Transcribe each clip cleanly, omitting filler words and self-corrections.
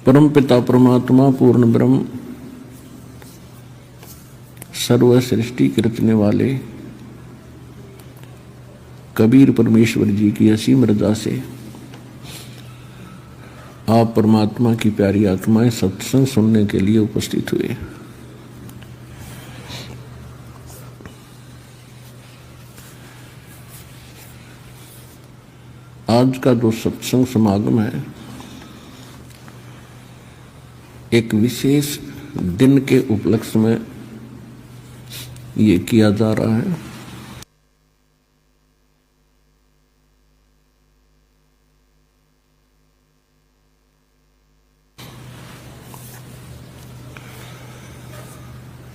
परम पिता परमात्मा पूर्ण ब्रह्म सर्व सृष्टि के रचने वाले कबीर परमेश्वर जी की असीम रजा से आप परमात्मा की प्यारी आत्माएं सत्संग सुनने के लिए उपस्थित हुए। आज का जो सत्संग समागम है एक विशेष दिन के उपलक्ष्य में ये किया जा रहा है।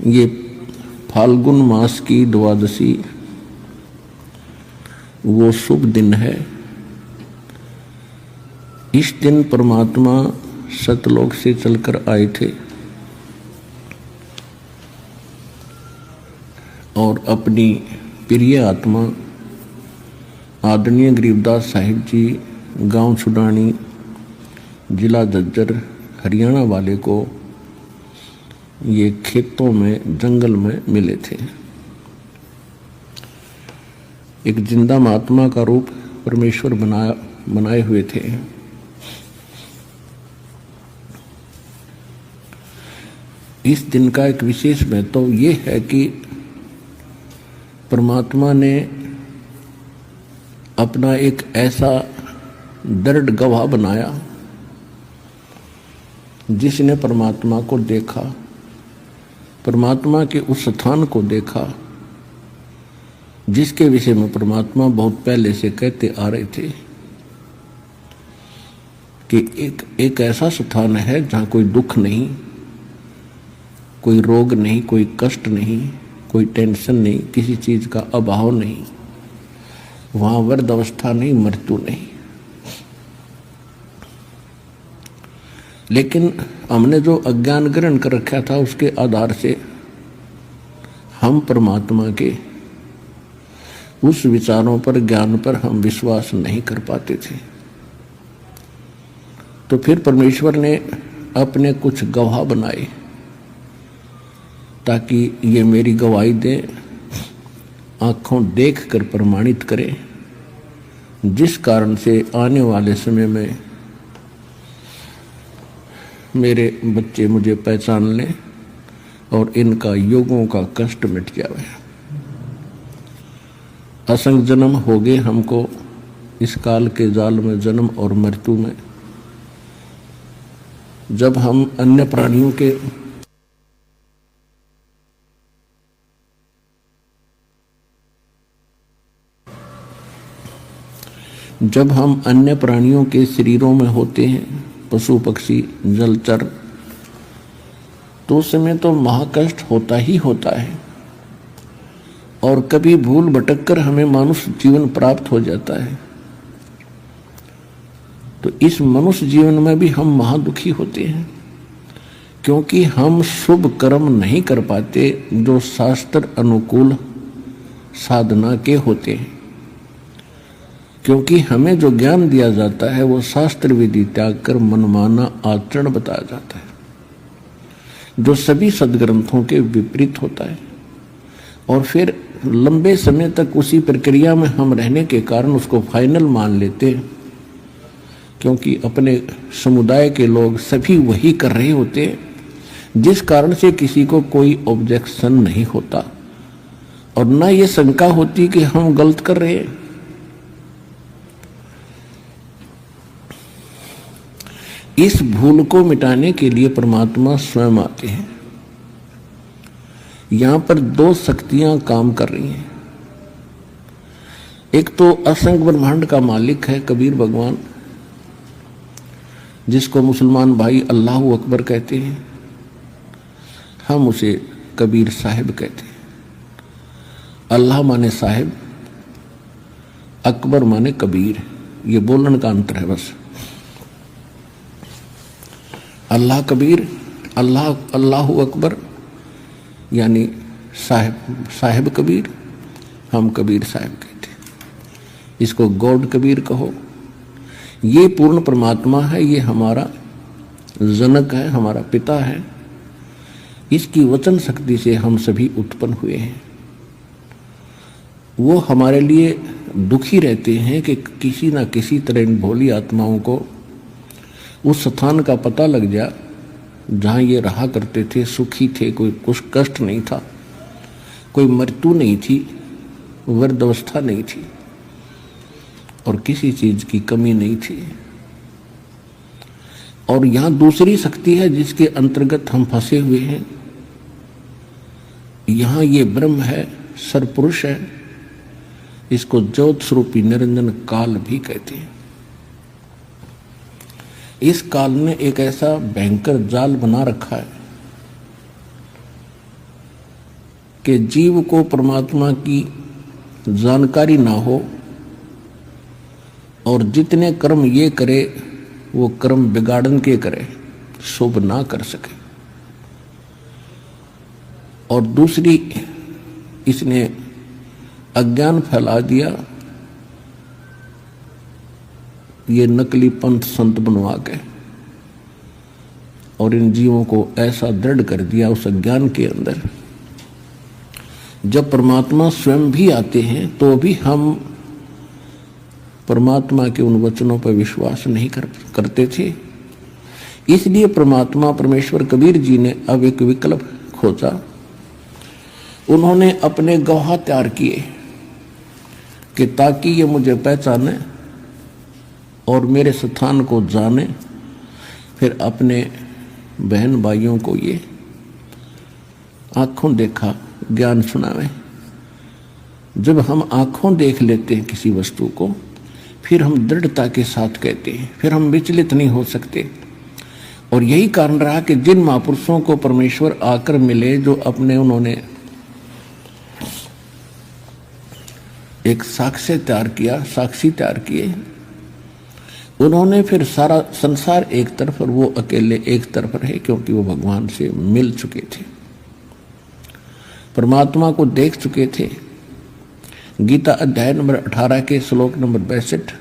ये फाल्गुन मास की द्वादशी वो शुभ दिन है। इस दिन परमात्मा सतलोक से चलकर आए थे और अपनी प्रिय आत्मा आदरणीय गरीबदास साहिब जी गांव छुडानी जिला झज्जर हरियाणा वाले को ये खेतों में जंगल में मिले थे। एक जिंदा महात्मा का रूप परमेश्वर बनाए हुए थे। इस दिन का एक विशेष महत्व ये है कि परमात्मा ने अपना एक ऐसा दृढ़ गवाह बनाया जिसने परमात्मा को देखा, परमात्मा के उस स्थान को देखा जिसके विषय में परमात्मा बहुत पहले से कहते आ रहे थे कि एक ऐसा स्थान है जहाँ कोई दुख नहीं, कोई रोग नहीं, कोई कष्ट नहीं, कोई टेंशन नहीं, किसी चीज का अभाव नहीं, वहां वृद्ध अवस्था नहीं, मृत्यु नहीं। लेकिन हमने जो अज्ञान ग्रहण कर रखा था उसके आधार से हम परमात्मा के उस विचारों पर, ज्ञान पर हम विश्वास नहीं कर पाते थे। तो फिर परमेश्वर ने अपने कुछ गवाह बनाए ताकि ये मेरी गवाही दे, आंखों देख कर प्रमाणित करें, जिस कारण से आने वाले समय में मेरे बच्चे मुझे पहचान लें और इनका युगों का कष्ट मिट जाए। असंख्य जन्म हो गए हमको इस काल के जाल में, जन्म और मृत्यु में। जब हम अन्य प्राणियों के शरीरों में होते हैं, पशु पक्षी जलचर, तो उस समय तो महाकष्ट होता ही होता है और कभी भूल भटक कर हमें मनुष्य जीवन प्राप्त हो जाता है। तो इस मनुष्य जीवन में भी हम महादुखी होते हैं क्योंकि हम शुभ कर्म नहीं कर पाते जो शास्त्र अनुकूल साधना के होते हैं। क्योंकि हमें जो ज्ञान दिया जाता है वो शास्त्र विधि त्याग कर मनमाना आचरण बताया जाता है जो सभी सदग्रंथों के विपरीत होता है। और फिर लंबे समय तक उसी प्रक्रिया में हम रहने के कारण उसको फाइनल मान लेते हैं क्योंकि अपने समुदाय के लोग सभी वही कर रहे होते हैं, जिस कारण से किसी को कोई ऑब्जेक्शन नहीं होता और ना ये शंका होती कि हम गलत कर रहे हैं। इस भूल को मिटाने के लिए परमात्मा स्वयं आते हैं। यहां पर दो शक्तियां काम कर रही हैं। एक तो असंख्य ब्रह्मांड का मालिक है कबीर भगवान, जिसको मुसलमान भाई अल्लाह अकबर कहते हैं, हम उसे कबीर साहिब कहते हैं। अल्लाह माने साहिब, अकबर माने कबीर, ये बोलने का अंतर है बस। अल्लाह कबीर, अल्लाह अकबर यानी साहिब कबीर, हम कबीर साहिब कहते हैं। इसको गॉड कबीर कहो। ये पूर्ण परमात्मा है, ये हमारा जनक है, हमारा पिता है, इसकी वचन शक्ति से हम सभी उत्पन्न हुए हैं। वो हमारे लिए दुखी रहते हैं कि किसी ना किसी तरह इन भोली आत्माओं को उस स्थान का पता लग जा जहाँ ये रहा करते थे, सुखी थे, कोई कुछ कष्ट नहीं था, कोई मृत्यु नहीं थी, वृद्धावस्था नहीं थी और किसी चीज की कमी नहीं थी। और यहाँ दूसरी शक्ति है जिसके अंतर्गत हम फंसे हुए हैं। यहाँ ये ब्रह्म है, सरपुरुष है, इसको ज्योत स्वरूपी निरंजन काल भी कहते हैं। इस काल ने एक ऐसा भयंकर जाल बना रखा है कि जीव को परमात्मा की जानकारी ना हो और जितने कर्म ये करे वो कर्म बिगाड़न के करे, शुभ ना कर सके। और दूसरी, इसने अज्ञान फैला दिया, ये नकली पंथ संत बनवा के, और इन जीवों को ऐसा दृढ़ कर दिया उस अज्ञान के अंदर। जब परमात्मा स्वयं भी आते हैं तो भी हम परमात्मा के उन वचनों पर विश्वास नहीं करते थे। इसलिए परमात्मा परमेश्वर कबीर जी ने अब एक विकल्प खोजा। उन्होंने अपने गवाह तैयार किए कि ताकि ये मुझे पहचाने और मेरे स्थान को जाने, फिर अपने बहन भाइयों को ये आंखों देखा ज्ञान सुनावे। जब हम आंखों देख लेते हैं किसी वस्तु को, फिर हम दृढ़ता के साथ कहते हैं, फिर हम विचलित नहीं हो सकते। और यही कारण रहा कि जिन महापुरुषों को परमेश्वर आकर मिले, जो अपने उन्होंने एक साक्ष्य तैयार किया, साक्षी तैयार किए, उन्होंने फिर सारा संसार एक तरफ और वो अकेले एक तरफ रहे, क्योंकि वो भगवान से मिल चुके थे, परमात्मा को देख चुके थे। गीता अध्याय नंबर 18 के श्लोक नंबर 62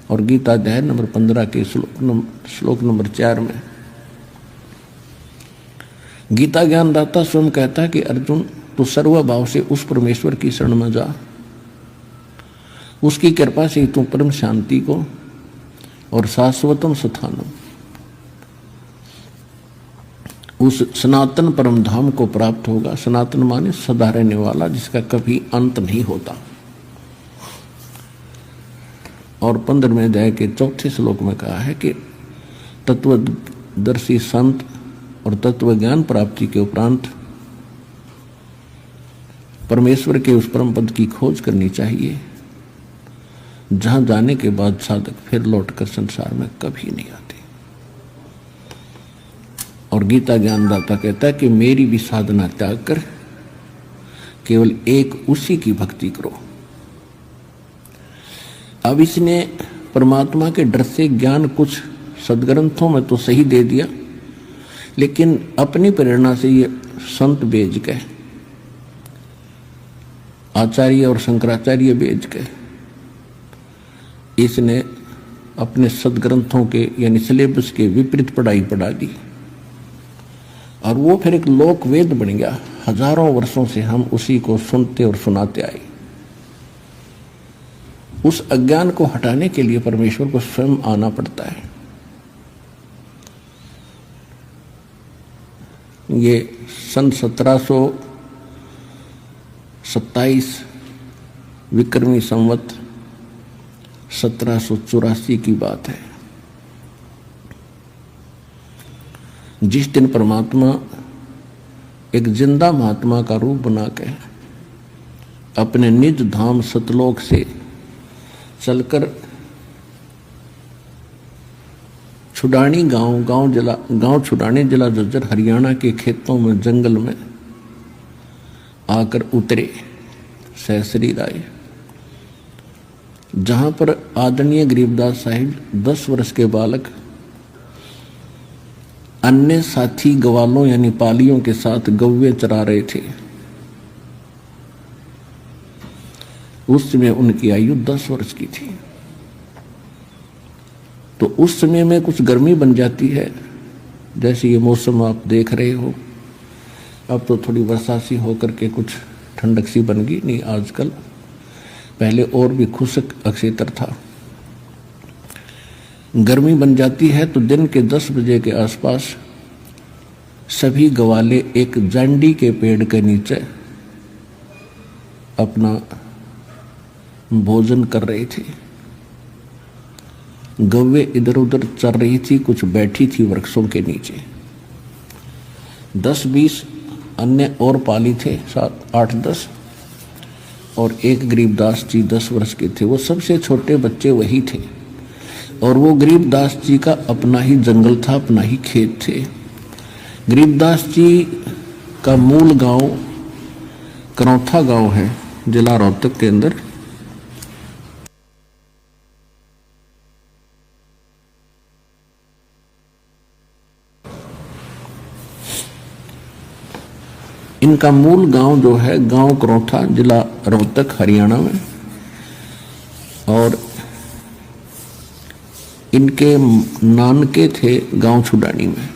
और गीता अध्याय नंबर 15 के श्लोक नंबर 4 में गीता ज्ञानदाता स्वयं कहता है कि अर्जुन, तू सर्वभाव से उस परमेश्वर की शरण में जा, उसकी कृपा से तू परम शांति को और शाश्वतम स्थानम, उस सनातन परम धाम को प्राप्त होगा। सनातन माने सदा रहने वाला, जिसका कभी अंत नहीं होता। और 15वें अध्याय के 4थे श्लोक में कहा है कि तत्वदर्शी संत और तत्व ज्ञान प्राप्ति के उपरांत परमेश्वर के उस परम पद की खोज करनी चाहिए, जहां जाने के बाद साधक फिर लौटकर संसार में कभी नहीं आते। और गीता ज्ञानदाता कहता है कि मेरी भी साधना त्याग कर केवल एक उसी की भक्ति करो। अब इसने परमात्मा के डर से ज्ञान कुछ सदग्रंथों में तो सही दे दिया, लेकिन अपनी प्रेरणा से ये संत बेच गए, आचार्य और शंकराचार्य बेच गए। इसने अपने सदग्रंथों के यानी सिलेबस के विपरीत पढ़ाई पढ़ा दी और वो फिर एक लोक वेद बन गया। हजारों वर्षों से हम उसी को सुनते और सुनाते आए। उस अज्ञान को हटाने के लिए परमेश्वर को स्वयं आना पड़ता है। ये सन 1727 विक्रमी संवत 1784 की बात है, जिस दिन परमात्मा एक जिंदा महात्मा का रूप बना के अपने निज धाम सतलोक से चलकर छुडानी गांव छुडानी जिला झज्जर हरियाणा के खेतों में जंगल में आकर उतरे, सहशरीर आए, जहां पर आदरणीय गरीबदास साहिब 10 वर्ष के बालक अन्य साथी गवालों यानी पालियों के साथ गौवे चरा रहे थे। उस समय उनकी आयु 10 वर्ष की थी। तो उस समय में कुछ गर्मी बन जाती है जैसे ये मौसम आप देख रहे हो, अब तो थोड़ी वर्षा सी होकर के कुछ ठंडक सी बन गई, नहीं आजकल पहले और भी खुशक अक्षेत्र था। गर्मी बन जाती है तो दिन के 10 बजे के आसपास सभी गवाले एक जांडी के पेड़ के नीचे अपना भोजन कर रहे थे। गव्वे इधर उधर चल रही थी, कुछ बैठी थी वृक्षों के नीचे। 10-20 अन्य और पाली थे, 7-8-10, और एक गरीबदास जी 10 वर्ष के थे। वो सबसे छोटे बच्चे वही थे, और वो गरीबदास जी का अपना ही जंगल था, अपना ही खेत थे। गरीबदास जी का मूल गांव करौथा गांव है, जिला रोहतक के अंदर। इनका मूल गांव जो है गांव करौथा, जिला रोहतक, हरियाणा में। और इनके नानके थे गांव छुडानी में।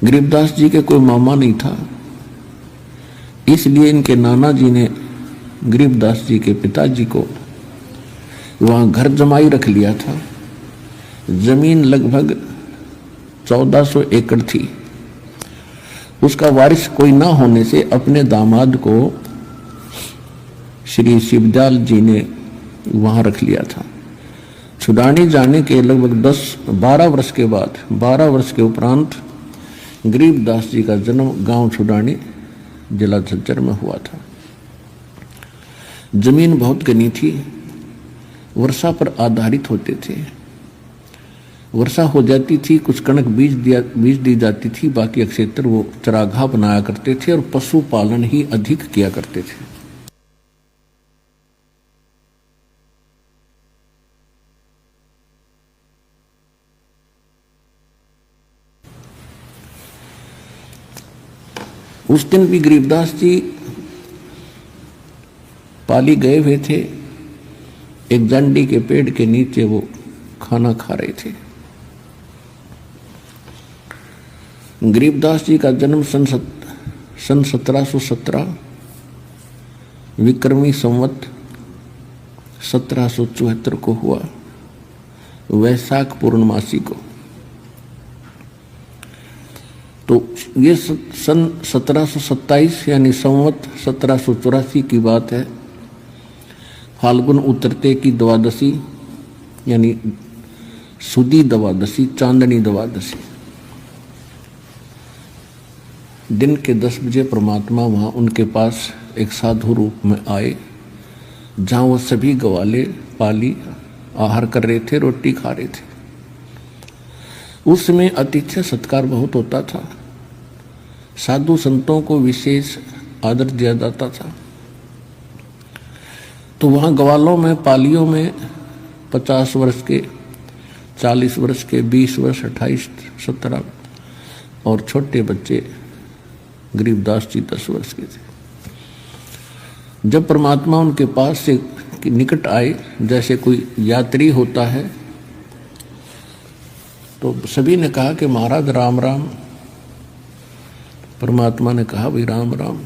गरीबदास जी के कोई मामा नहीं था, इसलिए इनके नाना जी ने गरीबदास जी के पिताजी को वहां घर जमाई रख लिया था। जमीन लगभग 1400 एकड़ थी। उसका वारिस कोई ना होने से अपने दामाद को श्री शिवदयाल जी ने वहां रख लिया था। छुडानी जाने के लगभग 10-12 वर्ष के बाद, 12 वर्ष के उपरांत गरीबदास जी का जन्म गांव छुडानी, जिला झज्जर में हुआ था। जमीन बहुत घनी थी, वर्षा पर आधारित होते थे। वर्षा हो जाती थी, कुछ कणक बीज दी जाती थी, बाकी क्षेत्र वो चरागाह बनाया करते थे और पशुपालन ही अधिक किया करते थे। उस दिन भी गरीबदास जी पाली गए हुए थे। एक जांडी के पेड़ के नीचे वो खाना खा रहे थे। गरीबदास जी का जन्म सन 1717 विक्रमी संवत 1774 को हुआ, वैशाख पूर्णमासी को। तो ये सन 1727 यानी संवत 1784 की बात है। फाल्गुन उतरते की द्वादशी यानी सुदी द्वादशी, चांदनी द्वादशी, दिन के 10 बजे परमात्मा वहाँ उनके पास एक साधु रूप में आए, जहाँ वो सभी गवाले पाली आहार कर रहे थे, रोटी खा रहे थे। उस समय आतिथ्य सत्कार बहुत होता था, साधु संतों को विशेष आदर दिया जाता था। तो वहाँ गवालों में, पालियों में 50 वर्ष के, 40 वर्ष के, 20 वर्ष, 28, 17 और छोटे बच्चे गरीबदास जी 10 वर्ष के थे। जब परमात्मा उनके पास से निकट आए, जैसे कोई यात्री होता है, तो सभी ने कहा कि महाराज राम राम। परमात्मा ने कहा भाई राम राम।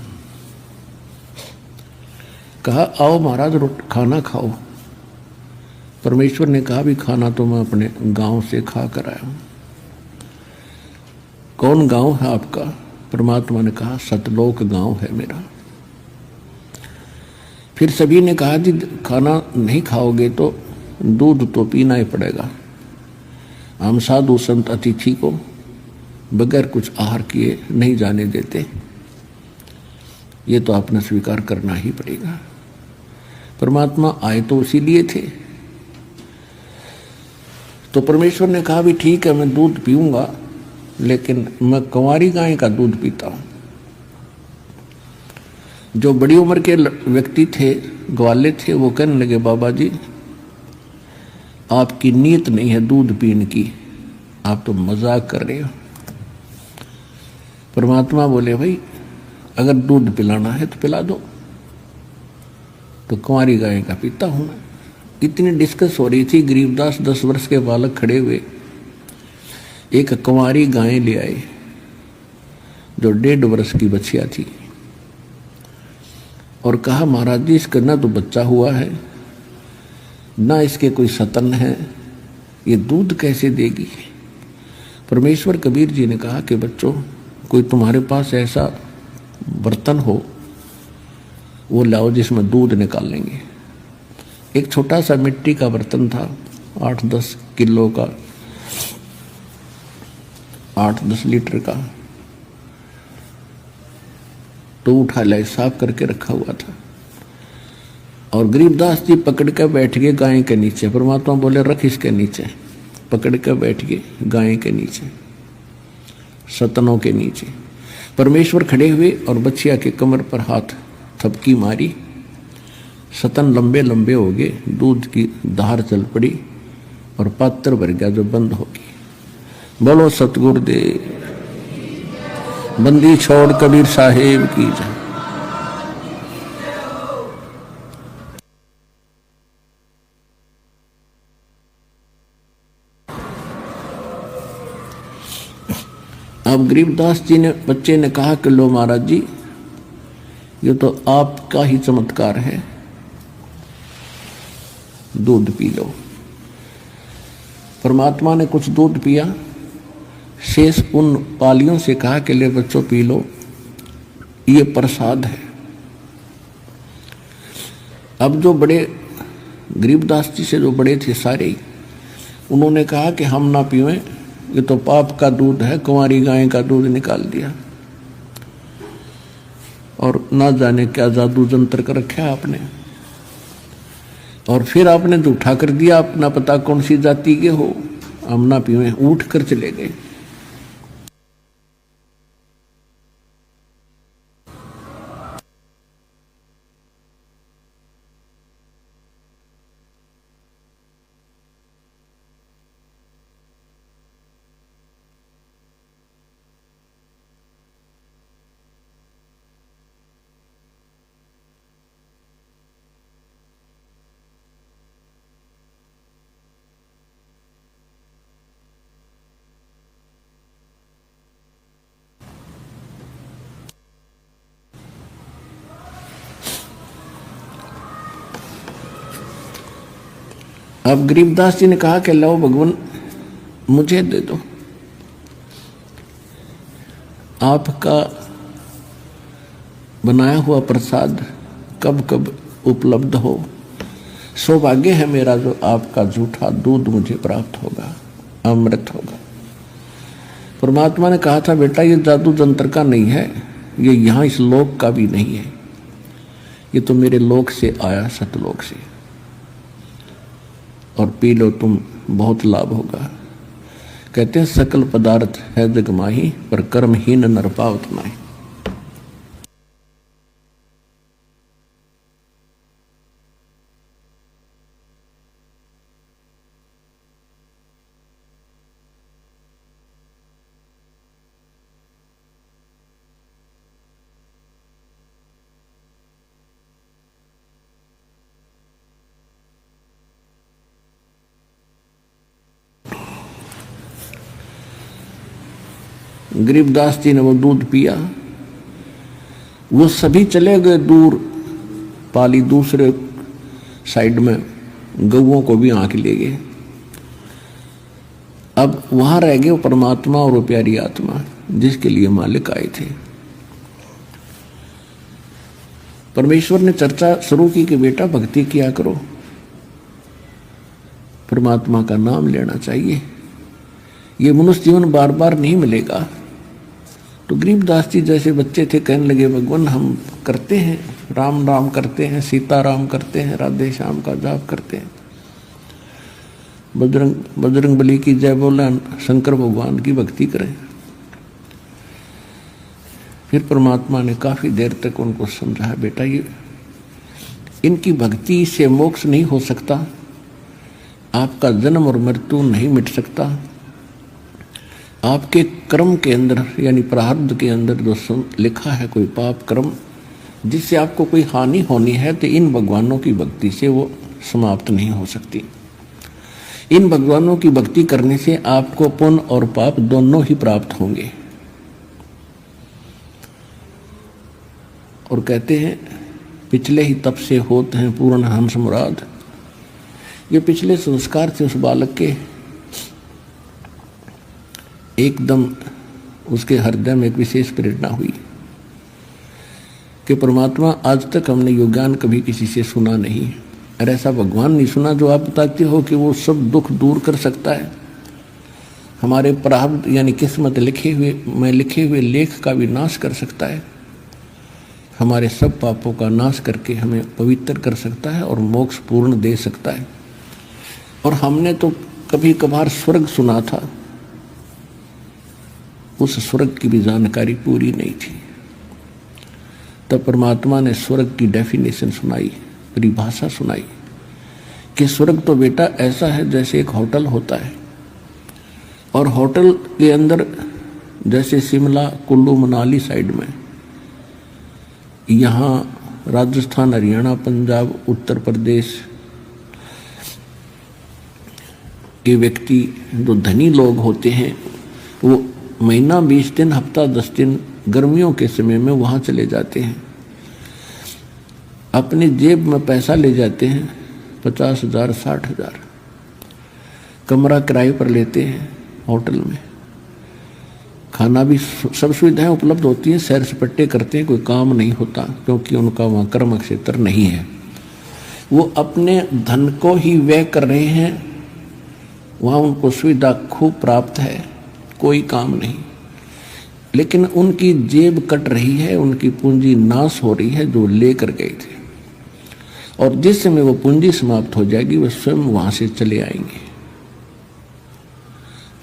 कहा आओ महाराज खाना खाओ। परमेश्वर ने कहा भी खाना तो मैं अपने गांव से खा कर आया हूं। कौन गांव है आपका? परमात्मा ने कहा सतलोक गांव है मेरा। फिर सभी ने कहा जी खाना नहीं खाओगे तो दूध तो पीना ही पड़ेगा। हम साधु संत अतिथि को बगैर कुछ आहार किए नहीं जाने देते, ये तो आपने स्वीकार करना ही पड़ेगा। परमात्मा आए तो इसीलिए थे। तो परमेश्वर ने कहा भी ठीक है मैं दूध पीऊंगा, लेकिन मैं कंवारी गाय का दूध पीता हूं। जो बड़ी उम्र के व्यक्ति थे, ग्वाले थे, वो कहने लगे बाबा जी आपकी नीयत नहीं है दूध पीने की, आप तो मजाक कर रहे हो। परमात्मा बोले भाई अगर दूध पिलाना है तो पिला दो। तो कुंवारी गाय का पीता हूं मैं। इतनी डिस्कस हो रही थी। गरीबदास 10 वर्ष के बालक खड़े हुए, एक कुंवारी गाय ले आए जो 1.5 वर्ष की बच्चिया थी, और कहा महाराज जी इसका ना तो बच्चा हुआ है, ना इसके कोई सतन है, ये दूध कैसे देगी। परमेश्वर कबीर जी ने कहा कि बच्चों, कोई तुम्हारे पास ऐसा बर्तन हो वो लाओ जिसमें दूध निकाल लेंगे। एक छोटा सा मिट्टी का बर्तन था, 8-10 किलो का, 8-10 लीटर का, तो उठा लाए, साफ करके रखा हुआ था। और गरीबदास जी पकड़ कर बैठ गए गाय के नीचे। परमात्मा बोले रख इसके नीचे। पकड़ कर बैठ गए गाय के नीचे, सतनों के नीचे। परमेश्वर खड़े हुए और बच्चिया के कमर पर हाथ थपकी मारी, सतन लंबे लंबे हो गए, दूध की धार चल पड़ी और पात्र भर गया जो बंद होगी। बोलो सतगुरुदेव, बंदी छोड़ कबीर साहेब की जय। अब गरीबदास जी ने, बच्चे ने कहा कि लो महाराज जी, ये तो आपका ही चमत्कार है, दूध पी लो। परमात्मा ने कुछ दूध पिया, शेष उन पालियों से कहा कि ले बच्चों पी लो, ये प्रसाद है। अब जो बड़े गरीबदास जी से जो बड़े थे सारे, उन्होंने कहा कि हम ना पीवें, ये तो पाप का दूध है, कुंवारी गाय का दूध निकाल दिया, और ना जाने क्या जादू जंतर कर रखा आपने, और फिर आपने झूठा कर दिया, अपना पता कौन सी जाति के हो, हम ना पीवें, उठ कर चले गए। अब गरीबदास जी ने कहा कि लो भगवान मुझे दे दो, आपका बनाया हुआ प्रसाद कब कब उपलब्ध हो, सौभाग्य है मेरा जो आपका जूठा दूध मुझे प्राप्त होगा, अमृत होगा। परमात्मा ने कहा था बेटा ये जादू जंत्र का नहीं है, ये यहाँ इस लोक का भी नहीं है, ये तो मेरे लोक से आया, सतलोक से, और पी लो तुम, बहुत लाभ होगा। कहते हैं सकल पदार्थ है जग माही, पर कर्महीन नर पावत नाहि। गरीबदास जी ने वो दूध पिया, वो सभी चले गए दूर, पाली दूसरे साइड में, गऊओं को भी आंख ले गए। अब वहां रह गए परमात्मा और वो प्यारी आत्मा जिसके लिए मालिक आए थे। परमेश्वर ने चर्चा शुरू की कि बेटा भक्ति किया करो, परमात्मा का नाम लेना चाहिए, ये मनुष्य जीवन बार बार नहीं मिलेगा। तो गरीबदास जी जैसे बच्चे थे कहने लगे भगवान हम करते हैं, राम राम करते हैं, सीताराम करते हैं, राधे श्याम का जाप करते हैं, बजरंग बली की जय बोला, शंकर भगवान की भक्ति करें। फिर परमात्मा ने काफी देर तक उनको समझाया बेटा ये इनकी भक्ति से मोक्ष नहीं हो सकता, आपका जन्म और मृत्यु नहीं मिट सकता, आपके कर्म के अंदर यानी प्रारब्ध के अंदर जो लिखा है कोई पाप कर्म जिससे आपको कोई हानि होनी है, तो इन भगवानों की भक्ति से वो समाप्त नहीं हो सकती। इन भगवानों की भक्ति करने से आपको पुण्य और पाप दोनों ही प्राप्त होंगे। और कहते हैं पिछले ही तप से होते हैं पूर्ण हंस मुराद। ये पिछले संस्कार से उस बालक के एकदम उसके हृदय में एक विशेष प्रेरणा हुई कि परमात्मा, आज तक हमने योगज्ञान कभी किसी से सुना नहीं, और ऐसा भगवान नहीं सुना जो आप बताते हो कि वो सब दुख दूर कर सकता है, हमारे प्रारब्ध यानी किस्मत लिखे हुए लेख का भी नाश कर सकता है, हमारे सब पापों का नाश करके हमें पवित्र कर सकता है और मोक्ष पूर्ण दे सकता है। और हमने तो कभी कभार स्वर्ग सुना था, उस स्वर्ग की भी जानकारी पूरी नहीं थी। तब परमात्मा ने स्वर्ग की डेफिनेशन सुनाई, परिभाषा सुनाई कि स्वर्ग तो बेटा ऐसा है जैसे एक होटल होता है, और होटल के अंदर जैसे शिमला कुल्लू मनाली साइड में, यहाँ राजस्थान हरियाणा पंजाब उत्तर प्रदेश के व्यक्ति जो धनी लोग होते हैं वो महीना 20 दिन हफ्ता 10 दिन गर्मियों के समय में वहाँ चले जाते हैं, अपनी जेब में पैसा ले जाते हैं 50,000 60,000, कमरा किराए पर लेते हैं, होटल में खाना भी सब सुविधाएं उपलब्ध होती हैं, सैर सपट्टे करते हैं, कोई काम नहीं होता क्योंकि उनका वहाँ कर्म क्षेत्र नहीं है, वो अपने धन को ही व्यय कर रहे हैं, वहाँ उनको सुविधा खूब प्राप्त है, कोई काम नहीं, लेकिन उनकी जेब कट रही है, उनकी पूंजी नाश हो रही है जो लेकर गए थे, और जिस समय वो पूंजी समाप्त हो जाएगी वो स्वयं वहां से चले आएंगे।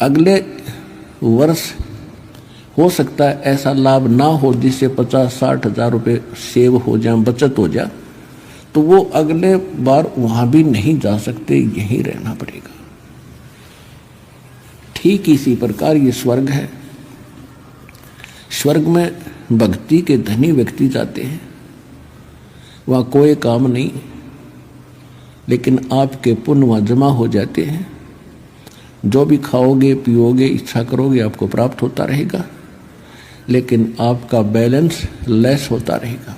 अगले वर्ष हो सकता है ऐसा लाभ ना हो जिससे 50-60 हजार रुपये सेव हो जाए, बचत हो जाए, तो वो अगले बार वहां भी नहीं जा सकते, यहीं रहना पड़ेगा। ठीक इसी प्रकार ये स्वर्ग है। स्वर्ग में भक्ति के धनी व्यक्ति जाते हैं, वहाँ कोई काम नहीं, लेकिन आपके पुण्य वहाँ जमा हो जाते हैं, जो भी खाओगे पियोगे इच्छा करोगे आपको प्राप्त होता रहेगा, लेकिन आपका बैलेंस लेस होता रहेगा,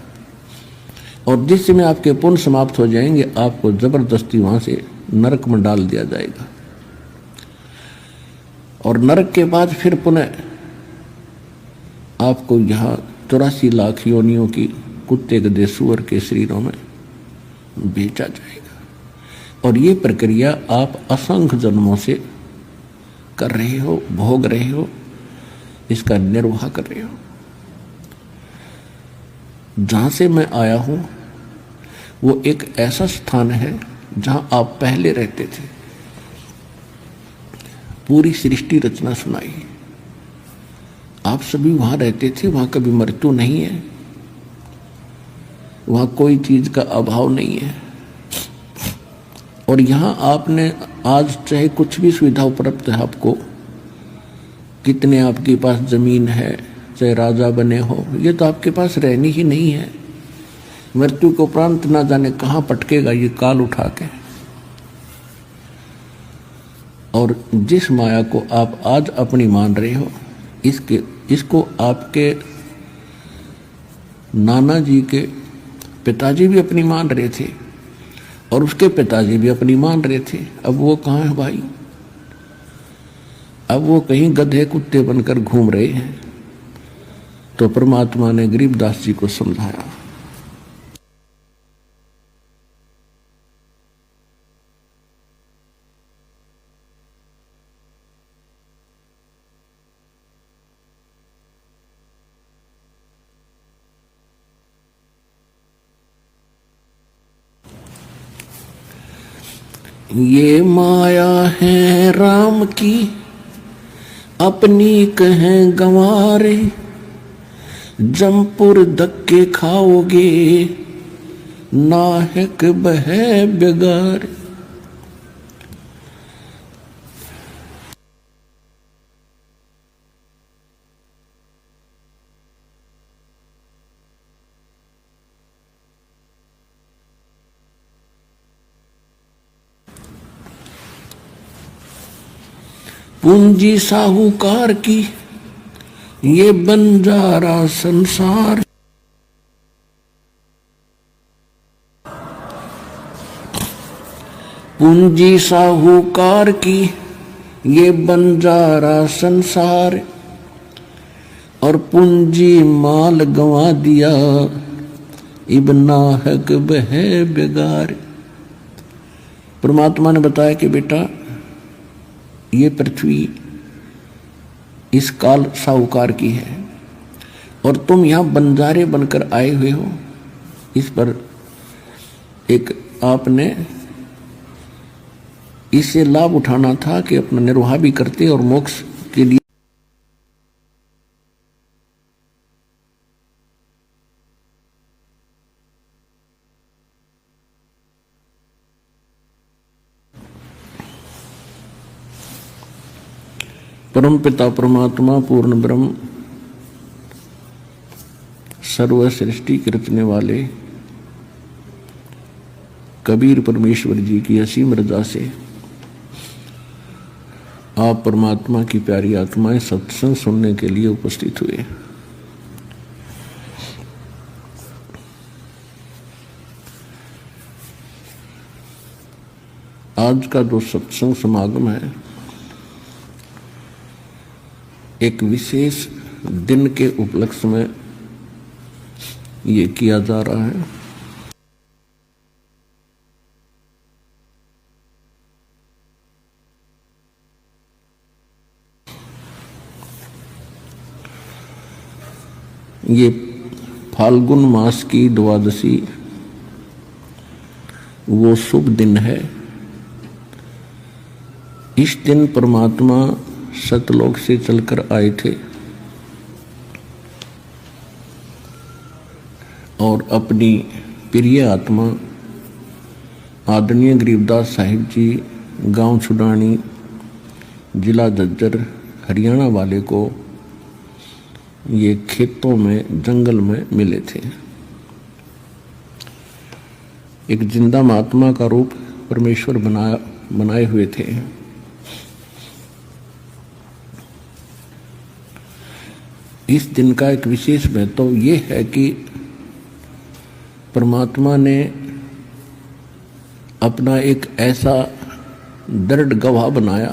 और जिस समय आपके पुण्य समाप्त हो जाएंगे आपको जबरदस्ती वहाँ से नरक में डाल दिया जाएगा, और नरक के बाद फिर पुनः आपको यहाँ 84 लाख योनियों की कुत्ते गधे सूअर के शरीरों में बेचा जाएगा। और ये प्रक्रिया आप असंख्य जन्मों से कर रहे हो, भोग रहे हो, इसका निर्वाह कर रहे हो। जहां से मैं आया हूं वो एक ऐसा स्थान है जहां आप पहले रहते थे। पूरी सृष्टि रचना सुनाई, आप सभी वहां रहते थे, वहां कभी मृत्यु नहीं है, वहां कोई चीज का अभाव नहीं है, और यहां आपने आज चाहे कुछ भी सुविधा उपलब्ध है आपको, कितने आपके पास जमीन है, चाहे राजा बने हो, ये तो आपके पास रहनी ही नहीं है। मृत्यु के उपरांत ना जाने कहां पटकेगा ये काल उठा के। और जिस माया को आप आज अपनी मान रहे हो, इसको आपके नाना जी के पिताजी भी अपनी मान रहे थे, और उसके पिताजी भी अपनी मान रहे थे। अब वो कहाँ है भाई? अब वो कहीं गधे कुत्ते बनकर घूम रहे हैं। तो परमात्मा ने गरीबदास जी को समझाया, ये माया है राम की अपनी कहें गंवारे, जमपुर धक्के खाओगे नाहक बहे बेगार। पूंजी साहूकार की ये बंजारा संसार। पूंजी साहूकार की ये बंजारा संसार, और पूंजी माल गंवा दिया इब्ना हक बहे बेगार। परमात्मा ने बताया कि बेटा ये पृथ्वी इस काल साहूकार की है और तुम यहां बंजारे बनकर आए हुए हो। इस पर एक आपने इससे लाभ उठाना था कि अपना निर्वाह भी करते और मोक्ष के लिए परम पिता परमात्मा पूर्ण ब्रह्म सर्व सृष्टि के रचने वाले कबीर परमेश्वर जी की असीम रजा से आप परमात्मा की प्यारी आत्माएं सत्संग सुनने के लिए उपस्थित हुए। आज का जो सत्संग समागम है एक विशेष दिन के उपलक्ष्य में ये किया जा रहा है। ये फाल्गुन मास की द्वादशी वो शुभ दिन है। इस दिन परमात्मा सतलोक से चलकर आए थे और अपनी प्रिय आत्मा आदरणीय गरीबदास साहिब जी गांव छुडानी जिला झज्जर हरियाणा वाले को ये खेतों में जंगल में मिले थे। एक जिंदा महात्मा का रूप परमेश्वर बनाए हुए थे। इस दिन का एक विशेष महत्व ये है कि परमात्मा ने अपना एक ऐसा दृढ़ गवाह बनाया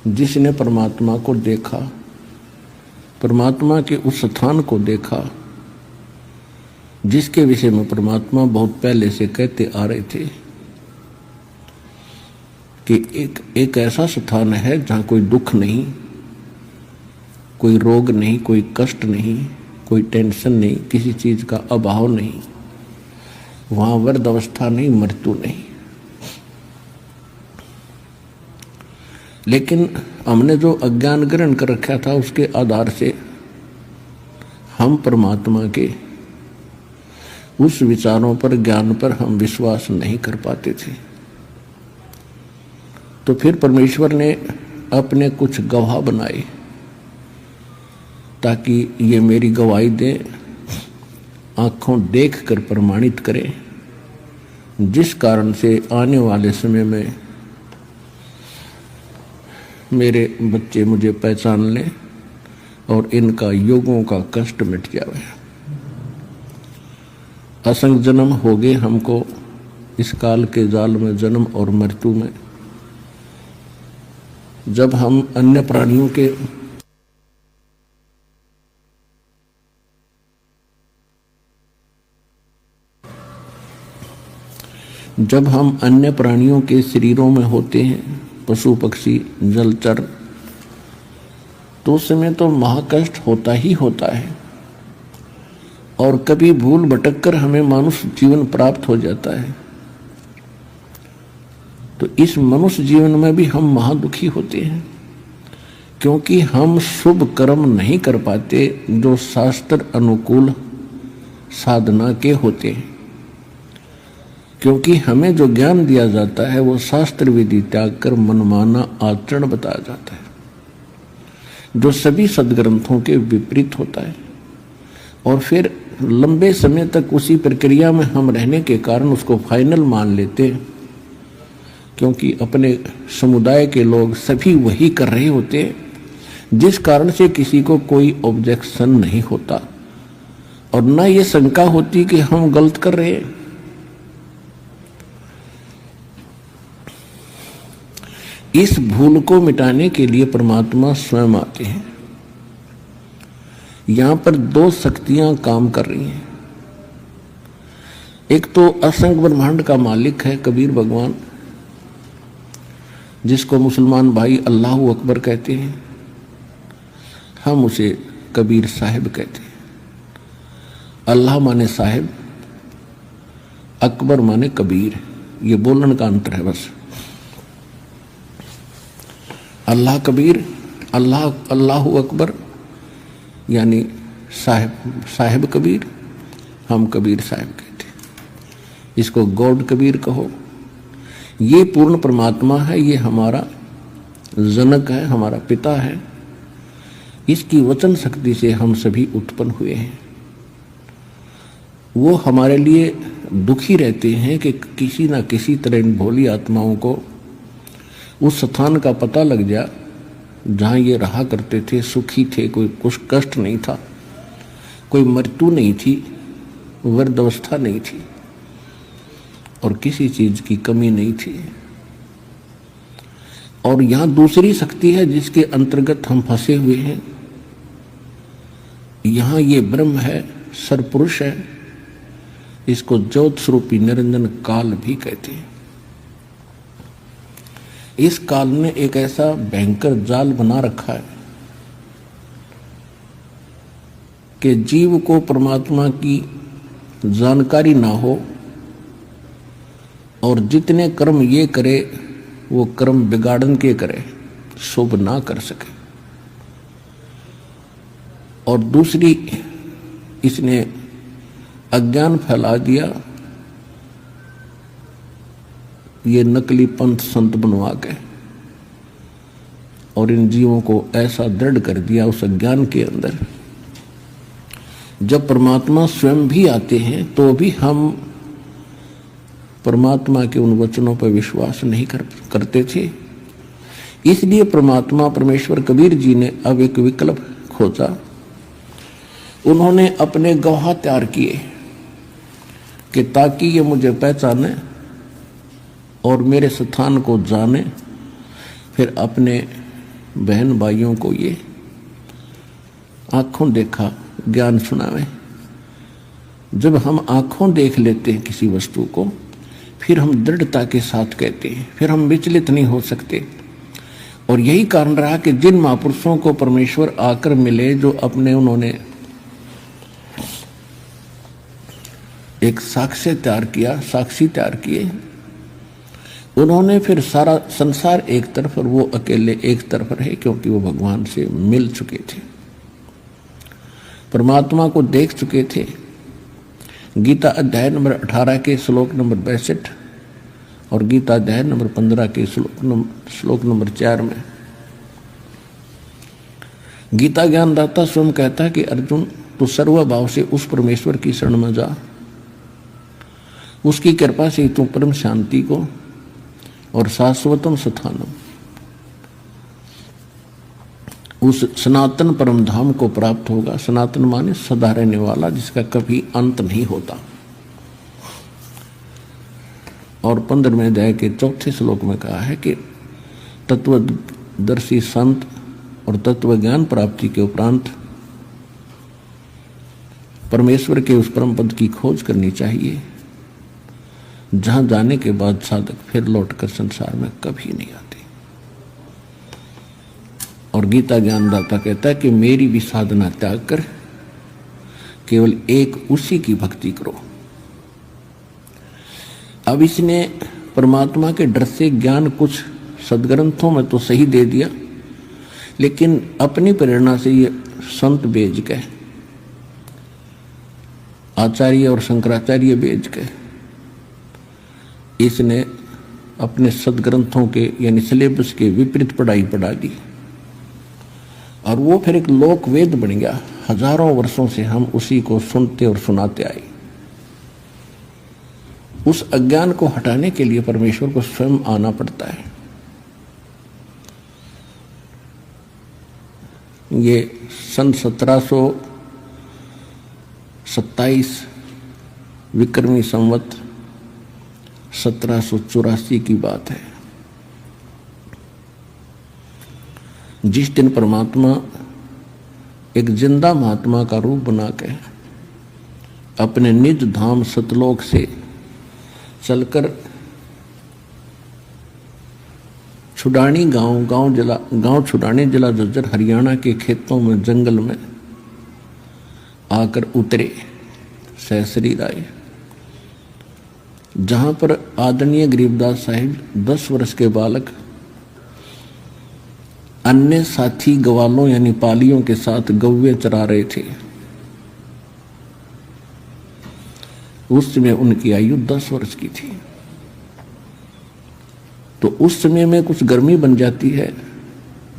जिसने परमात्मा को देखा, परमात्मा के उस स्थान को देखा जिसके विषय में परमात्मा बहुत पहले से कहते आ रहे थे कि एक ऐसा स्थान है जहां कोई दुख नहीं, कोई रोग नहीं, कोई कष्ट नहीं, कोई टेंशन नहीं, किसी चीज का अभाव नहीं, वहां वृद्ध अवस्था नहीं, मृत्यु नहीं। लेकिन हमने जो अज्ञान ग्रहण कर रखा था उसके आधार से हम परमात्मा के उस विचारों पर, ज्ञान पर हम विश्वास नहीं कर पाते थे। तो फिर परमेश्वर ने अपने कुछ गवाह बनाए ताकि ये मेरी गवाही दे, आंखों देख कर प्रमाणित करें, जिस कारण से आने वाले समय में मेरे बच्चे मुझे पहचान लें और इनका युगों का कष्ट मिट जाए। असंख्य जन्म हो गए हमको इस काल के जाल में, जन्म और मृत्यु में। जब हम अन्य प्राणियों के शरीरों में होते हैं, पशु पक्षी जलचर, तो उस समय तो महाकष्ट होता ही होता है और कभी भूल भटक कर हमें मनुष्य जीवन प्राप्त हो जाता है। तो इस मनुष्य जीवन में भी हम महादुखी होते हैं क्योंकि हम शुभ कर्म नहीं कर पाते जो शास्त्र अनुकूल साधना के होते हैं। क्योंकि हमें जो ज्ञान दिया जाता है वो शास्त्र विधि त्याग कर मनमाना आचरण बताया जाता है जो सभी सदग्रंथों के विपरीत होता है। और फिर लंबे समय तक उसी प्रक्रिया में हम रहने के कारण उसको फाइनल मान लेते हैं क्योंकि अपने समुदाय के लोग सभी वही कर रहे होते हैं, जिस कारण से किसी को कोई ऑब्जेक्शन नहीं होता और न ये शंका होती कि हम गलत कर रहे हैं। इस भूल को मिटाने के लिए परमात्मा स्वयं आते हैं। यहां पर दो शक्तियां काम कर रही हैं। एक तो असंख्य ब्रह्मांड का मालिक है कबीर भगवान, जिसको मुसलमान भाई अल्लाह अकबर कहते हैं, हम उसे कबीर साहिब कहते हैं। अल्लाह माने साहिब, अकबर माने कबीर, ये बोलने का अंतर है बस। अल्लाह कबीर, अल्लाह अकबर यानी साहिब कबीर, हम कबीर साहिब कहते हैं। इसको गॉड कबीर कहो। ये पूर्ण परमात्मा है, ये हमारा जनक है, हमारा पिता है। इसकी वचन शक्ति से हम सभी उत्पन्न हुए हैं। वो हमारे लिए दुखी रहते हैं कि किसी ना किसी तरह इन भोली आत्माओं को उस स्थान का पता लग जा जहाँ ये रहा करते थे, सुखी थे, कोई कुछ कष्ट नहीं था, कोई मृत्यु नहीं थी, वृद्धावस्था नहीं थी और किसी चीज की कमी नहीं थी। और यहाँ दूसरी शक्ति है जिसके अंतर्गत हम फंसे हुए हैं। यहाँ ये ब्रह्म है, सरपुरुष है, इसको ज्योत स्वरूपी निरंजन काल भी कहते हैं। इस काल ने एक ऐसा भयंकर जाल बना रखा है कि जीव को परमात्मा की जानकारी ना हो और जितने कर्म ये करे वो कर्म बिगाड़न के करे, शुभ ना कर सके। और दूसरी, इसने अज्ञान फैला दिया, ये नकली पंथ संत बनवा के, और इन जीवों को ऐसा दृढ़ कर दिया उस अज्ञान के अंदर। जब परमात्मा स्वयं भी आते हैं तो भी हम परमात्मा के उन वचनों पर विश्वास नहीं करते थे। इसलिए परमात्मा परमेश्वर कबीर जी ने अब एक विकल्प खोजा। उन्होंने अपने गवाह तैयार किए कि ताकि ये मुझे पहचाने और मेरे स्थान को जाने, फिर अपने बहन भाइयों को ये आंखों देखा ज्ञान सुनावे। जब हम आंखों देख लेते हैं किसी वस्तु को, फिर हम दृढ़ता के साथ कहते हैं, फिर हम विचलित नहीं हो सकते। और यही कारण रहा कि जिन महापुरुषों को परमेश्वर आकर मिले, जो अपने उन्होंने एक साक्ष्य तैयार किया, साक्षी तैयार किए, उन्होंने फिर सारा संसार एक तरफ और वो अकेले एक तरफ रहे, क्योंकि वो भगवान से मिल चुके थे, परमात्मा को देख चुके थे। गीता अध्याय नंबर 18 के श्लोक नंबर 62 और गीता अध्याय नंबर 15 के श्लोक नंबर 4 में गीता ज्ञानदाता स्वयं कहता है कि अर्जुन, तू सर्वभाव से उस परमेश्वर की शरण में जा, उसकी कृपा से तू परम शांति को और शाश्वतम स्थानम, उस सनातन परम धाम को प्राप्त होगा। सनातन माने सदा रहने वाला, जिसका कभी अंत नहीं होता। और 15वें अध्याय के 4थे श्लोक में कहा है कि तत्वदर्शी संत और तत्व ज्ञान प्राप्ति के उपरांत परमेश्वर के उस परम पद की खोज करनी चाहिए, जहां जाने के बाद साधक फिर लौटकर संसार में कभी नहीं आते। और गीता ज्ञानदाता कहता है कि मेरी भी साधना त्याग कर केवल एक उसी की भक्ति करो। अब इसने परमात्मा के डर से ज्ञान कुछ सदग्रंथों में तो सही दे दिया, लेकिन अपनी प्रेरणा से ये संत बेच गए, आचार्य और शंकराचार्य बेच गए। इसने अपने सदग्रंथों के यानी सिलेबस के विपरीत पढ़ाई पढ़ा दी और वो फिर एक लोक वेद बन गया। हजारों वर्षों से हम उसी को सुनते और सुनाते आए। उस अज्ञान को हटाने के लिए परमेश्वर को स्वयं आना पड़ता है। ये सन 1727 विक्रमी संवत 1784 की बात है। जिस दिन परमात्मा एक जिंदा महात्मा का रूप बना के अपने निज धाम सतलोक से चलकर छुडानी गांव छुडानी जिला झज्जर हरियाणा के खेतों में जंगल में आकर उतरे सहसरी राय, जहां पर आदरणीय गरीबदास साहिब 10 वर्ष के बालक अन्य साथी ग्वालों यानी पालियों के साथ गौवे चरा रहे थे। उस समय उनकी आयु 10 वर्ष की थी। तो उस समय में कुछ गर्मी बन जाती है,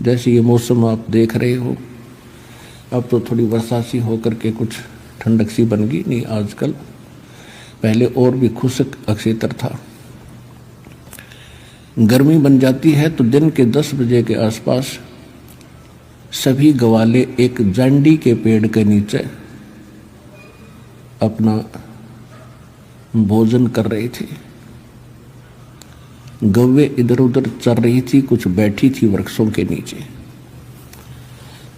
जैसे ये मौसम आप देख रहे हो। अब तो थोड़ी वर्षा सी होकर के कुछ ठंडक सी बन गई, नहीं आजकल, पहले और भी खुशक अक्षेत्र था। गर्मी बन जाती है तो दिन के 10 बजे के आसपास सभी गवाले एक जांडी के पेड़ के नीचे अपना भोजन कर रहे थे। गौवे इधर उधर चल रही थी, कुछ बैठी थी वृक्षों के नीचे।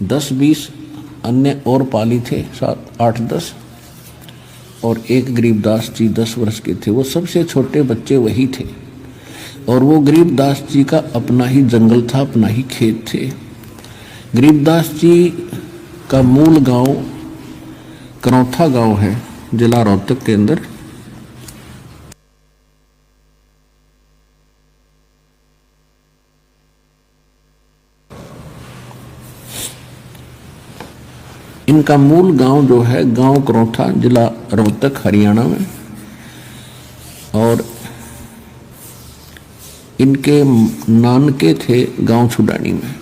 10-20 अन्य और पाली थे, 7-8-10, और एक गरीबदास जी 10 वर्ष के थे। वो सबसे छोटे बच्चे वही थे। और वो गरीबदास जी का अपना ही जंगल था, अपना ही खेत थे। गरीबदास जी का मूल गांव करौथा गांव है, जिला रोहतक के अंदर। इनका मूल गांव जो है गांव करौथा, जिला रोहतक, हरियाणा में। और इनके नानके थे गांव छुडानी में।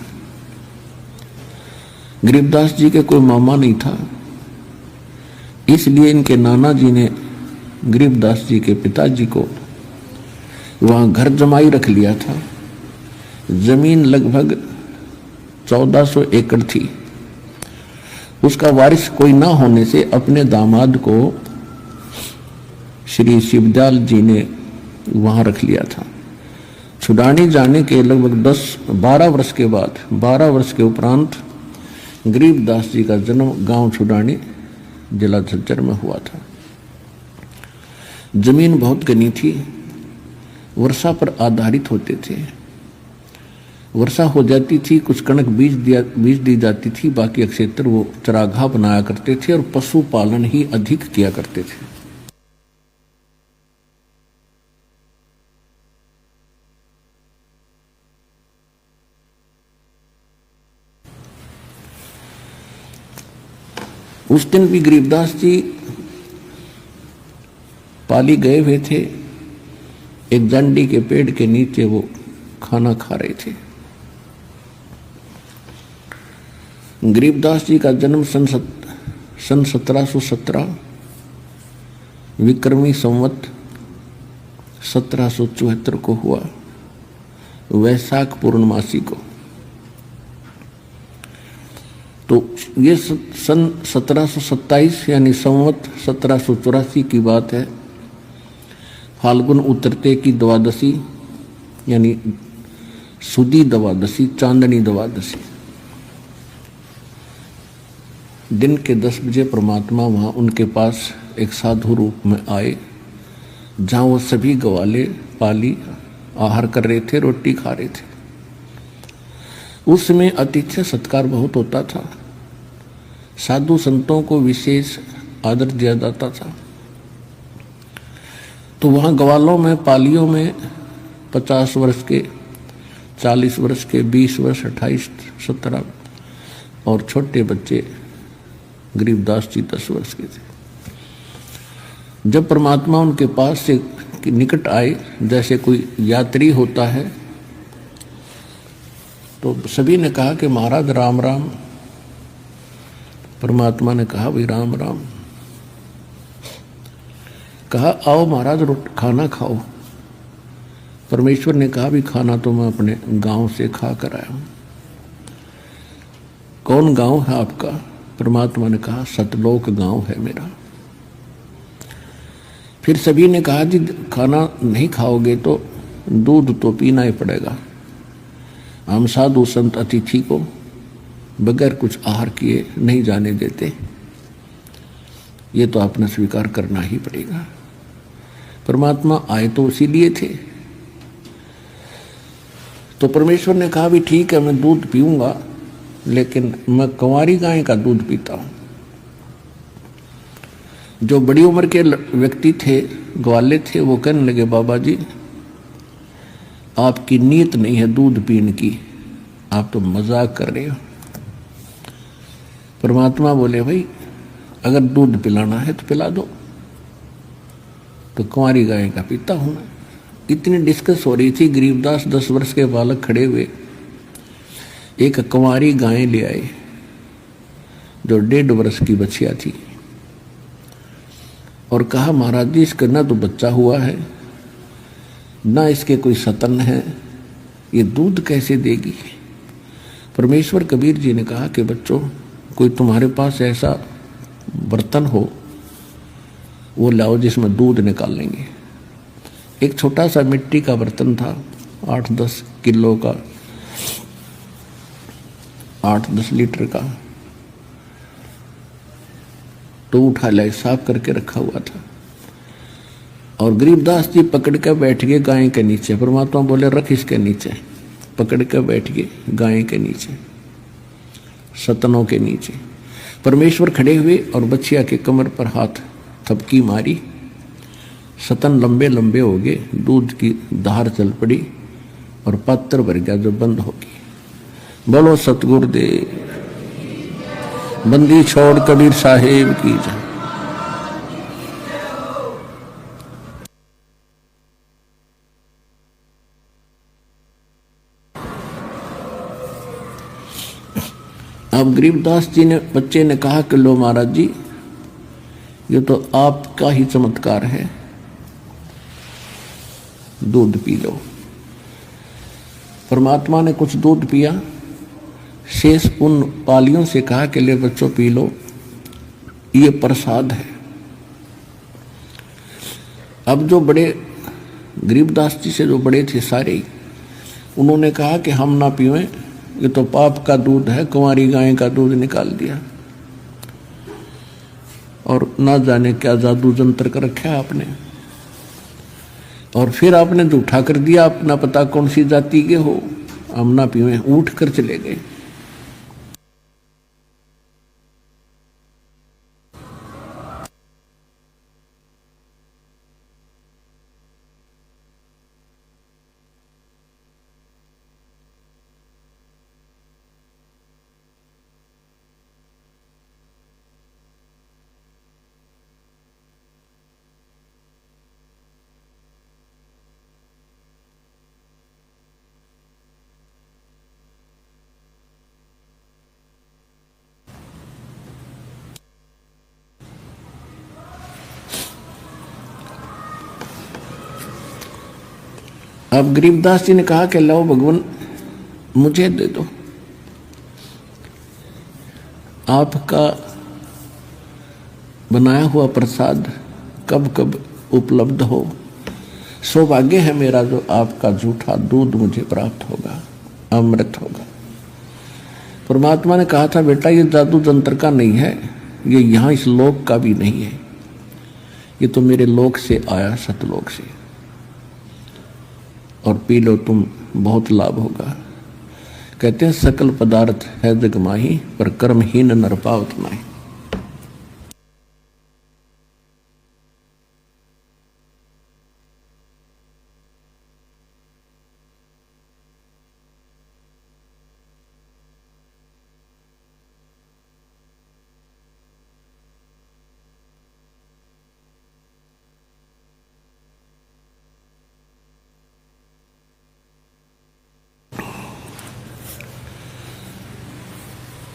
गरीबदास जी के कोई मामा नहीं था, इसलिए इनके नाना जी ने गरीबदास जी के पिताजी को वहां घर जमाई रख लिया था। जमीन लगभग 1400 एकड़ थी। उसका वारिस कोई ना होने से अपने दामाद को श्री शिवदयाल जी ने वहां रख लिया था। छुडानी जाने के लगभग 10-12 वर्ष के बाद, 12 वर्ष के उपरांत गरीबदास जी का जन्म गांव छुडानी, जिला झज्जर में हुआ था। जमीन बहुत घनी थी, वर्षा पर आधारित होते थे। वर्षा हो जाती थी, कुछ कणक बीज दी जाती थी, बाकी क्षेत्र वो चरागाह बनाया करते थे और पशुपालन ही अधिक किया करते थे। उस दिन भी गरीबदास जी पाली गए हुए थे। एक जांडी के पेड़ के नीचे वो खाना खा रहे थे। गरीबदास जी का जन्म सन 1717 विक्रमी संवत 1774 को हुआ, वैशाख पूर्णमासी को। तो ये सन 1727 यानी संवत 1784 की बात है। फाल्गुन उतरते की द्वादशी यानी सुदी द्वादशी, चांदनी द्वादशी, दिन के 10 बजे परमात्मा वहाँ उनके पास एक साधु रूप में आए, जहाँ वो सभी गवाले पाली आहार कर रहे थे, रोटी खा रहे थे। उस समय आतिथ्य सत्कार बहुत होता था, साधु संतों को विशेष आदर दिया जाता था। तो वहाँ गवालों में, पालियों में 50 वर्ष के, 40 वर्ष के, 20 वर्ष, 28, 17 और छोटे बच्चे गरीबदास जी 10 वर्ष के थे। जब परमात्मा उनके पास से निकट आए, जैसे कोई यात्री होता है, तो सभी ने कहा कि महाराज राम राम। परमात्मा ने कहा भाई राम राम। कहा आओ महाराज खाना खाओ। परमेश्वर ने कहा भी खाना तो मैं अपने गांव से खा कर आया हूं। कौन गांव है आपका? परमात्मा ने कहा सतलोक गांव है मेरा। फिर सभी ने कहा जी खाना नहीं खाओगे तो दूध तो पीना ही पड़ेगा। हम साधु संत अतिथि को बगैर कुछ आहार किए नहीं जाने देते, ये तो आपने स्वीकार करना ही पड़ेगा। परमात्मा आए तो इसीलिए थे। तो परमेश्वर ने कहा भी ठीक है मैं दूध पीऊंगा, लेकिन मैं कंवारी गाय का दूध पीता हूं। जो बड़ी उम्र के व्यक्ति थे, ग्वाले थे, वो कहने लगे बाबा जी आपकी नीयत नहीं है दूध पीने की, आप तो मजाक कर रहे हो। परमात्मा बोले भाई अगर दूध पिलाना है तो पिला दो। तो कुंवारी गाय का पीता हूं मैं। इतनी डिस्कस हो रही थी, गरीबदास 10 वर्ष के बालक खड़े हुए एक कुंवारी गाय ले आए जो 1.5 वर्ष की बच्चिया थी, और कहा महाराज जी इसका ना तो बच्चा हुआ है ना इसके कोई सतन है, ये दूध कैसे देगी? परमेश्वर कबीर जी ने कहा कि बच्चों कोई तुम्हारे पास ऐसा बर्तन हो वो लाओ जिसमें दूध निकाल लेंगे। एक छोटा सा मिट्टी का बर्तन था, 8-10 किलो का, 8-10 लीटर का, तो उठा लाए, साफ करके रखा हुआ था। और गरीबदास जी पकड़ के बैठ गए गाय के नीचे। परमात्मा बोले रख इसके नीचे। पकड़ के बैठ गए गाय के नीचे, सतनों के नीचे। परमेश्वर खड़े हुए और बच्चिया के कमर पर हाथ थपकी मारी, सतन लंबे लंबे हो गए, दूध की धार चल पड़ी और पात्र भर गया जो बंद होगी। बोलो सतगुरुदेव, बंदी छोड़ कबीर साहेब की जय। अब गरीबदास जी ने बच्चे ने कहा कि लो महाराज जी ये तो आपका ही चमत्कार है, दूध पी लो। परमात्मा ने कुछ दूध पिया, शेष उन पालियों से कहा कि ले बच्चों पी लो, ये प्रसाद है। अब जो बड़े गरीबदास जी से जो बड़े थे सारे, उन्होंने कहा कि हम ना पीवें, ये तो पाप का दूध है, कुंवारी गाय का दूध निकाल दिया और ना जाने क्या जादू जंतर कर रखा है आपने, और फिर आपने जूठा कर दिया, अपना पता कौन सी जाति के हो, हम ना पीवें। उठ कर चले गए। अब गरीबदास जी ने कहा कि लो भगवान मुझे दे दो, आपका बनाया हुआ प्रसाद कब कब उपलब्ध हो। सौभाग्य है मेरा जो आपका जूठा दूध मुझे प्राप्त होगा, अमृत होगा। परमात्मा ने कहा था बेटा ये जादू जंत्र का नहीं है, ये यहाँ इस लोक का भी नहीं है, ये तो मेरे लोक से आया, सतलोक से, और पी लो तुम बहुत लाभ होगा। कहते हैं सकल पदार्थ है जग माही, पर कर्महीन नर पावत नाहि।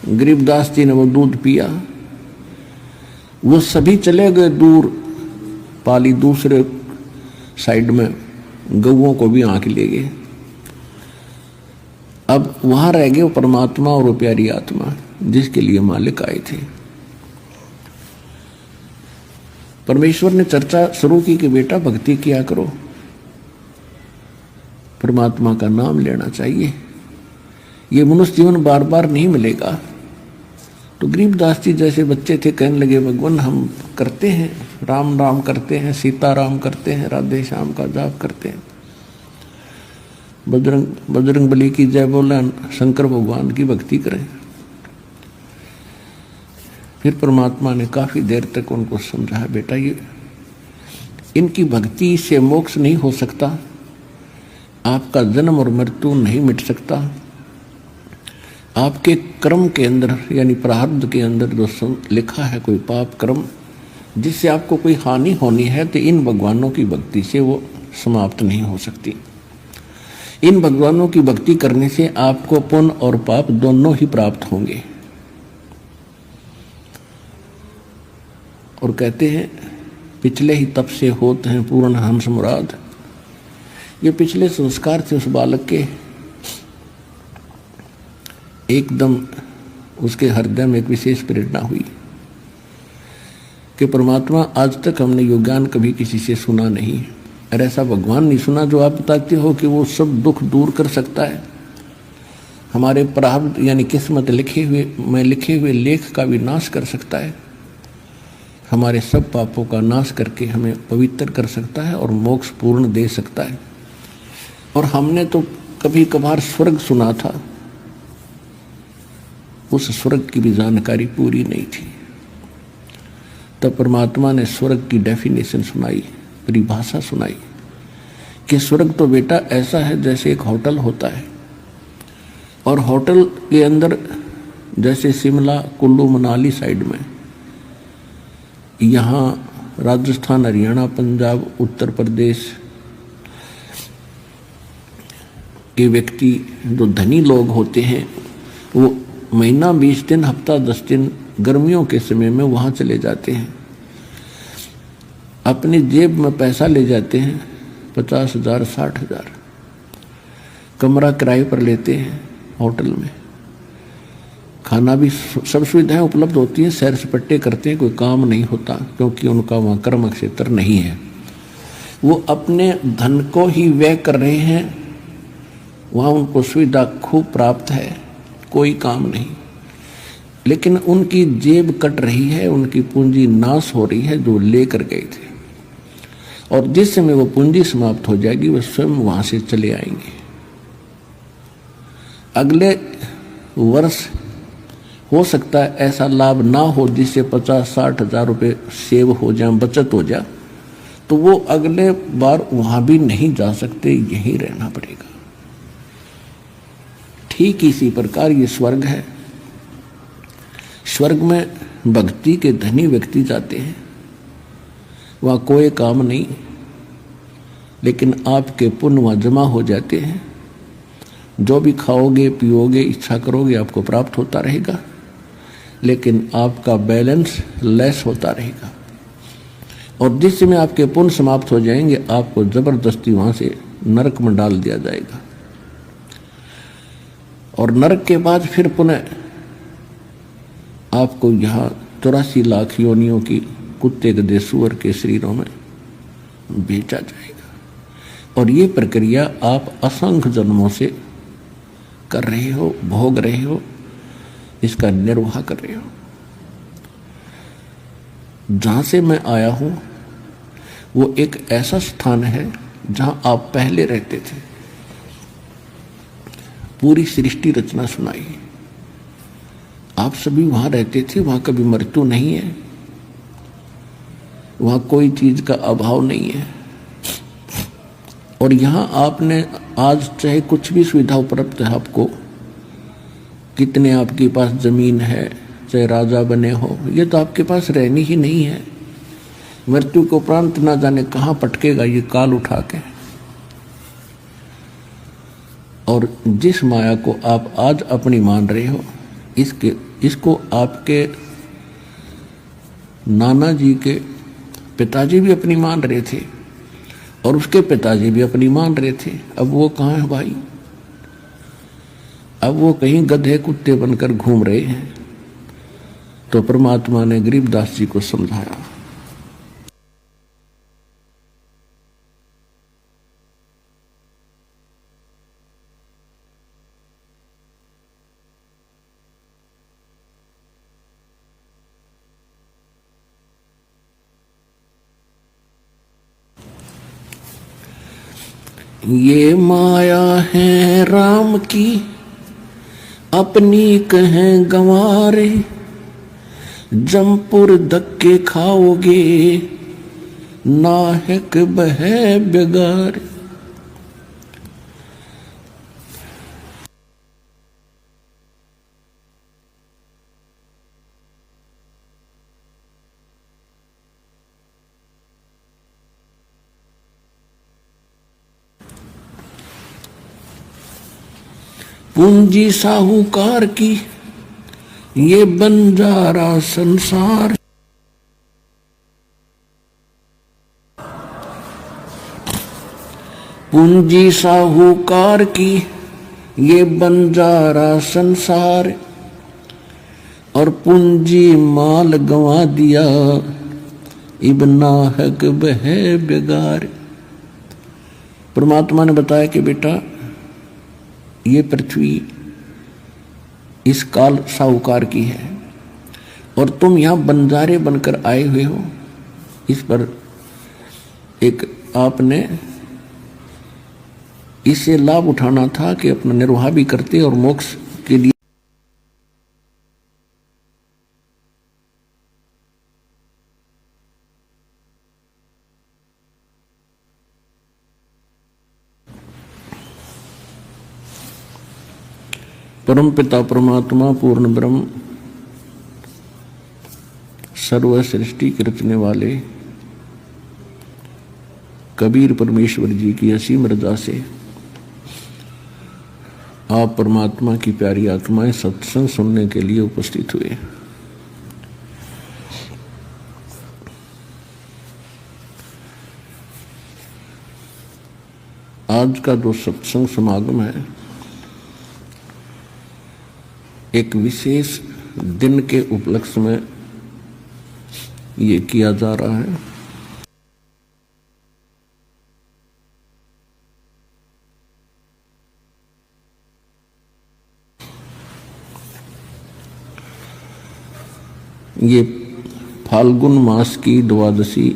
गरीबदास जी ने वो दूध पिया, वो सभी चले गए दूर पाली दूसरे साइड में गऊओं को भी आंख ले गए। अब वहां रह गए वो परमात्मा और वो प्यारी आत्मा जिसके लिए मालिक आए थे। परमेश्वर ने चर्चा शुरू की कि बेटा भक्ति किया करो, परमात्मा का नाम लेना चाहिए, ये मनुष्य जीवन बार बार नहीं मिलेगा। तो गरीबदास जी जैसे बच्चे थे कहने लगे भगवान हम करते हैं, राम राम करते हैं, सीता राम करते हैं, राधे श्याम का जाप करते हैं, बजरंग बली की जय बोले, शंकर भगवान की भक्ति करें। फिर परमात्मा ने काफी देर तक उनको समझाया बेटा ये इनकी भक्ति से मोक्ष नहीं हो सकता, आपका जन्म और मृत्यु नहीं मिट सकता, आपके कर्म के अंदर यानी प्रारब्ध के अंदर जो लिखा है कोई पाप कर्म जिससे आपको कोई हानि होनी है तो इन भगवानों की भक्ति से वो समाप्त नहीं हो सकती। इन भगवानों की भक्ति करने से आपको पुण्य और पाप दोनों ही प्राप्त होंगे। और कहते हैं पिछले ही तप से होते हैं पूर्ण हंस मुराद। ये पिछले संस्कार थे उस बालक के, एकदम उसके हृदय में एक विशेष प्रेरणा हुई कि परमात्मा आज तक हमने यो ज्ञान कभी किसी से सुना नहीं और ऐसा भगवान नहीं सुना जो आप बताते हो कि वो सब दुख दूर कर सकता है, हमारे प्रारब्ध यानी किस्मत लिखे हुए लेख का भी नाश कर सकता है, हमारे सब पापों का नाश करके हमें पवित्र कर सकता है और मोक्ष पूर्ण दे सकता है। और हमने तो कभी कभार स्वर्ग सुना था, उस स्वर्ग की भी जानकारी पूरी नहीं थी। तब परमात्मा ने स्वर्ग की डेफिनेशन सुनाई, परिभाषा सुनाई कि स्वर्ग तो बेटा ऐसा है जैसे एक होटल होता है और होटल के अंदर जैसे शिमला कुल्लू मनाली साइड में, यहाँ राजस्थान हरियाणा पंजाब उत्तर प्रदेश के व्यक्ति जो धनी लोग होते हैं वो महीना 20 दिन हफ्ता 10 दिन गर्मियों के समय में वहाँ चले जाते हैं, अपनी जेब में पैसा ले जाते हैं 50,000 60,000, कमरा किराए पर लेते हैं, होटल में खाना भी सब सुविधाएं उपलब्ध होती हैं, सैर सपट्टे करते हैं, कोई काम नहीं होता क्योंकि उनका वहाँ कर्म क्षेत्र नहीं है, वो अपने धन को ही व्यय कर रहे हैं, वहाँ उनको सुविधा खूब प्राप्त है, कोई काम नहीं, लेकिन उनकी जेब कट रही है, उनकी पूंजी नाश हो रही है जो लेकर गए थे, और जिस समय वो पूंजी समाप्त हो जाएगी वो स्वयं वहां से चले आएंगे। अगले वर्ष हो सकता है ऐसा लाभ ना हो जिससे 50-60 हजार रुपये सेव हो जाए, बचत हो जाए, तो वो अगले बार वहां भी नहीं जा सकते, यहीं रहना पड़ेगा। ठीक इसी प्रकार ये स्वर्ग है। स्वर्ग में भक्ति के धनी व्यक्ति जाते हैं, वहाँ कोई काम नहीं, लेकिन आपके पुण्य वहाँ जमा हो जाते हैं, जो भी खाओगे पियोगे इच्छा करोगे आपको प्राप्त होता रहेगा, लेकिन आपका बैलेंस लेस होता रहेगा, और जिस समय आपके पुण्य समाप्त हो जाएंगे आपको जबरदस्ती वहाँ से नरक में डाल दिया जाएगा, और नरक के बाद फिर पुनः आपको यहाँ 84 लाख योनियों की कुत्ते गधे सूअर के शरीरों में बेचा जाएगा। और ये प्रक्रिया आप असंख्य जन्मों से कर रहे हो, भोग रहे हो, इसका निर्वाह कर रहे हो। जहाँ से मैं आया हूँ वो एक ऐसा स्थान है जहाँ आप पहले रहते थे। पूरी सृष्टि रचना सुनाई, आप सभी वहाँ रहते थे, वहाँ कभी मृत्यु नहीं है, वहाँ कोई चीज का अभाव नहीं है, और यहाँ आपने आज चाहे कुछ भी सुविधा उपलब्ध है आपको, कितने आपके पास जमीन है, चाहे राजा बने हो, ये तो आपके पास रहनी ही नहीं है। मृत्यु को उपरांत ना जाने कहाँ पटकेगा ये काल उठा के। और जिस माया को आप आज अपनी मान रहे हो, इसको आपके नाना जी के पिताजी भी अपनी मान रहे थे और उसके पिताजी भी अपनी मान रहे थे। अब वो कहाँ है भाई? अब वो कहीं गधे कुत्ते बनकर घूम रहे हैं। तो परमात्मा ने गरीबदास जी को समझाया। ये माया है राम की अपनी कहें गंवारे, जमपुर धक्के खाओगे नाहक बहे बेगार। पूंजी साहूकार की ये बंजारा संसार, पूंजी साहूकार की ये बंजारा संसार, और पूंजी माल गंवा दिया इब्ना हक बहे बेगार। परमात्मा ने बताया कि बेटा ये पृथ्वी इस काल साहूकार की है और तुम यहां बंजारे बनकर आए हुए हो। इस पर एक आपने इससे लाभ उठाना था कि अपना निर्वाह भी करते और मोक्ष के लिए परम पिता परमात्मा पूर्ण ब्रह्म सर्व सृष्टि के रचने वाले कबीर परमेश्वर जी की असीम रजा से आप परमात्मा की प्यारी आत्माएं सत्संग सुनने के लिए उपस्थित हुए। आज का जो सत्संग समागम है एक विशेष दिन के उपलक्ष्य में ये किया जा रहा है। ये फाल्गुन मास की द्वादशी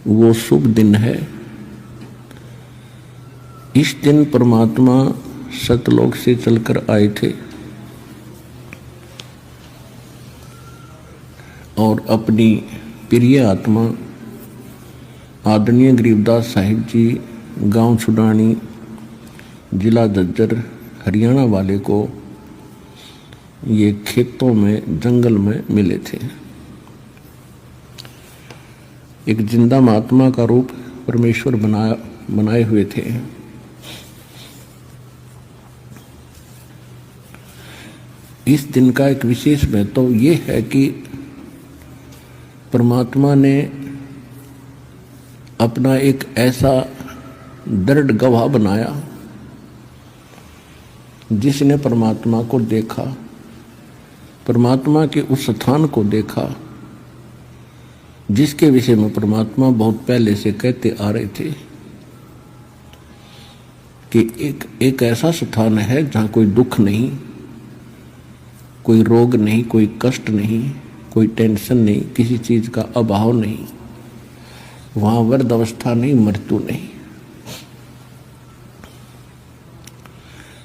वो शुभ दिन है। इस दिन परमात्मा सतलोक से चलकर आए थे और अपनी प्रिय आत्मा आदरणीय गरीबदास साहिब जी गांव छुडानी जिला झज्जर हरियाणा वाले को ये खेतों में जंगल में मिले थे। एक जिंदा महात्मा का रूप परमेश्वर बनाए हुए थे। इस दिन का एक विशेष महत्व ये है कि परमात्मा ने अपना एक ऐसा दृढ़ गवाह बनाया जिसने परमात्मा को देखा, परमात्मा के उस स्थान को देखा जिसके विषय में परमात्मा बहुत पहले से कहते आ रहे थे कि एक ऐसा स्थान है जहाँ कोई दुख नहीं, कोई रोग नहीं, कोई कष्ट नहीं, कोई टेंशन नहीं, किसी चीज का अभाव नहीं, वहां वृद्ध अवस्था नहीं, मृत्यु नहीं।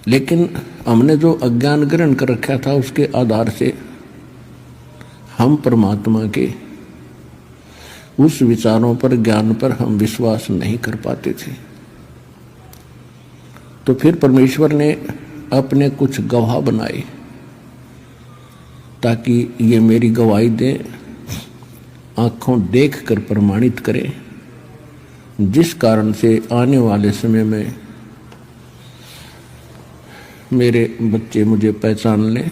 लेकिन हमने जो अज्ञान ग्रहण कर रखा था उसके आधार से हम परमात्मा के उस विचारों पर, ज्ञान पर हम विश्वास नहीं कर पाते थे। तो फिर परमेश्वर ने अपने कुछ गवाह बनाए ताकि ये मेरी गवाही दें, आंखों देख कर प्रमाणित करें, जिस कारण से आने वाले समय में मेरे बच्चे मुझे पहचान लें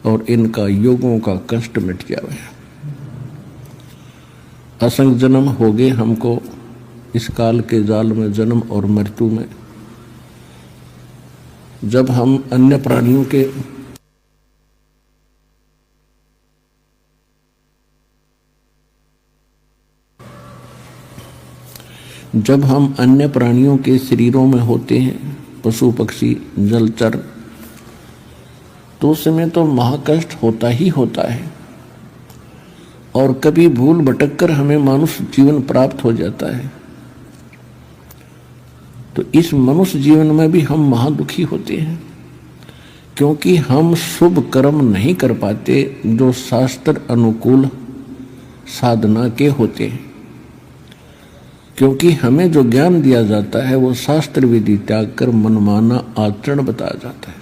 और इनका युगों का कष्ट मिट जाए। असंग जन्म हो गए हमको इस काल के जाल में, जन्म और मृत्यु में। जब हम अन्य प्राणियों के शरीरों में होते हैं, पशु पक्षी जलचर, तो उस समय तो महाकष्ट होता ही होता है। और कभी भूल भटक कर हमें मनुष्य जीवन प्राप्त हो जाता है, तो इस मनुष्य जीवन में भी हम महादुखी होते हैं, क्योंकि हम शुभ कर्म नहीं कर पाते जो शास्त्र अनुकूल साधना के होते हैं। क्योंकि हमें जो ज्ञान दिया जाता है वो शास्त्र विधि त्याग कर मनमाना आचरण बताया जाता है,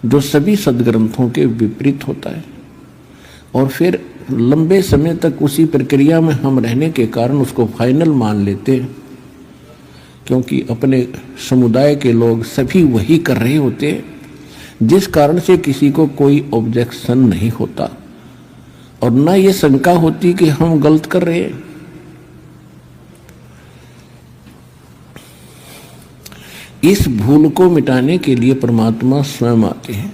जो सभी सदग्रंथों के विपरीत होता है। और फिर लंबे समय तक उसी प्रक्रिया में हम रहने के कारण उसको फाइनल मान लेते हैं, क्योंकि अपने समुदाय के लोग सभी वही कर रहे होते हैं, जिस कारण से किसी को कोई ऑब्जेक्शन नहीं होता और न ये शंका होती कि हम गलत कर रहे हैं। इस भूल को मिटाने के लिए परमात्मा स्वयं आते हैं।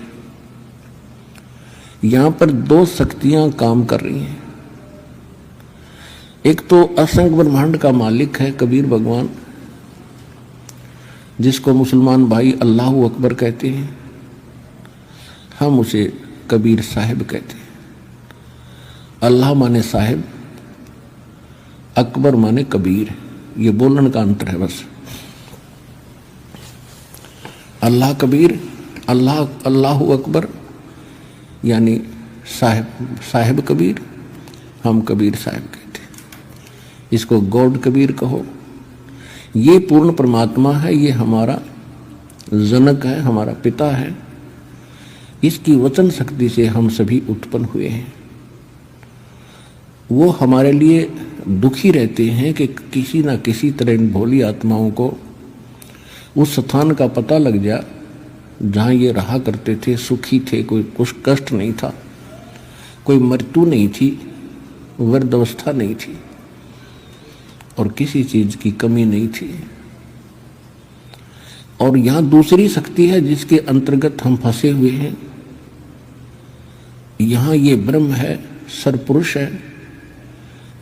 यहां पर दो शक्तियां काम कर रही हैं। एक तो असंख्य ब्रह्मांड का मालिक है कबीर भगवान, जिसको मुसलमान भाई अल्लाह अकबर कहते हैं, हम उसे कबीर साहिब कहते हैं। अल्लाह माने साहिब, अकबर माने कबीर, ये बोलने का अंतर है बस। अल्लाह कबीर, अल्लाह अकबर, यानी साहिब कबीर, हम कबीर साहिब कहते हैं। इसको गॉड कबीर कहो। ये पूर्ण परमात्मा है, ये हमारा जनक है, हमारा पिता है। इसकी वचन शक्ति से हम सभी उत्पन्न हुए हैं। वो हमारे लिए दुखी रहते हैं कि किसी ना किसी तरह इन भोली आत्माओं को उस स्थान का पता लग जा जहाँ ये रहा करते थे, सुखी थे, कोई कुछ कष्ट नहीं था, कोई मृत्यु नहीं थी, वृद्धावस्था नहीं थी और किसी चीज की कमी नहीं थी। और यहाँ दूसरी शक्ति है जिसके अंतर्गत हम फंसे हुए हैं। यहाँ ये ब्रह्म है, सरपुरुष है,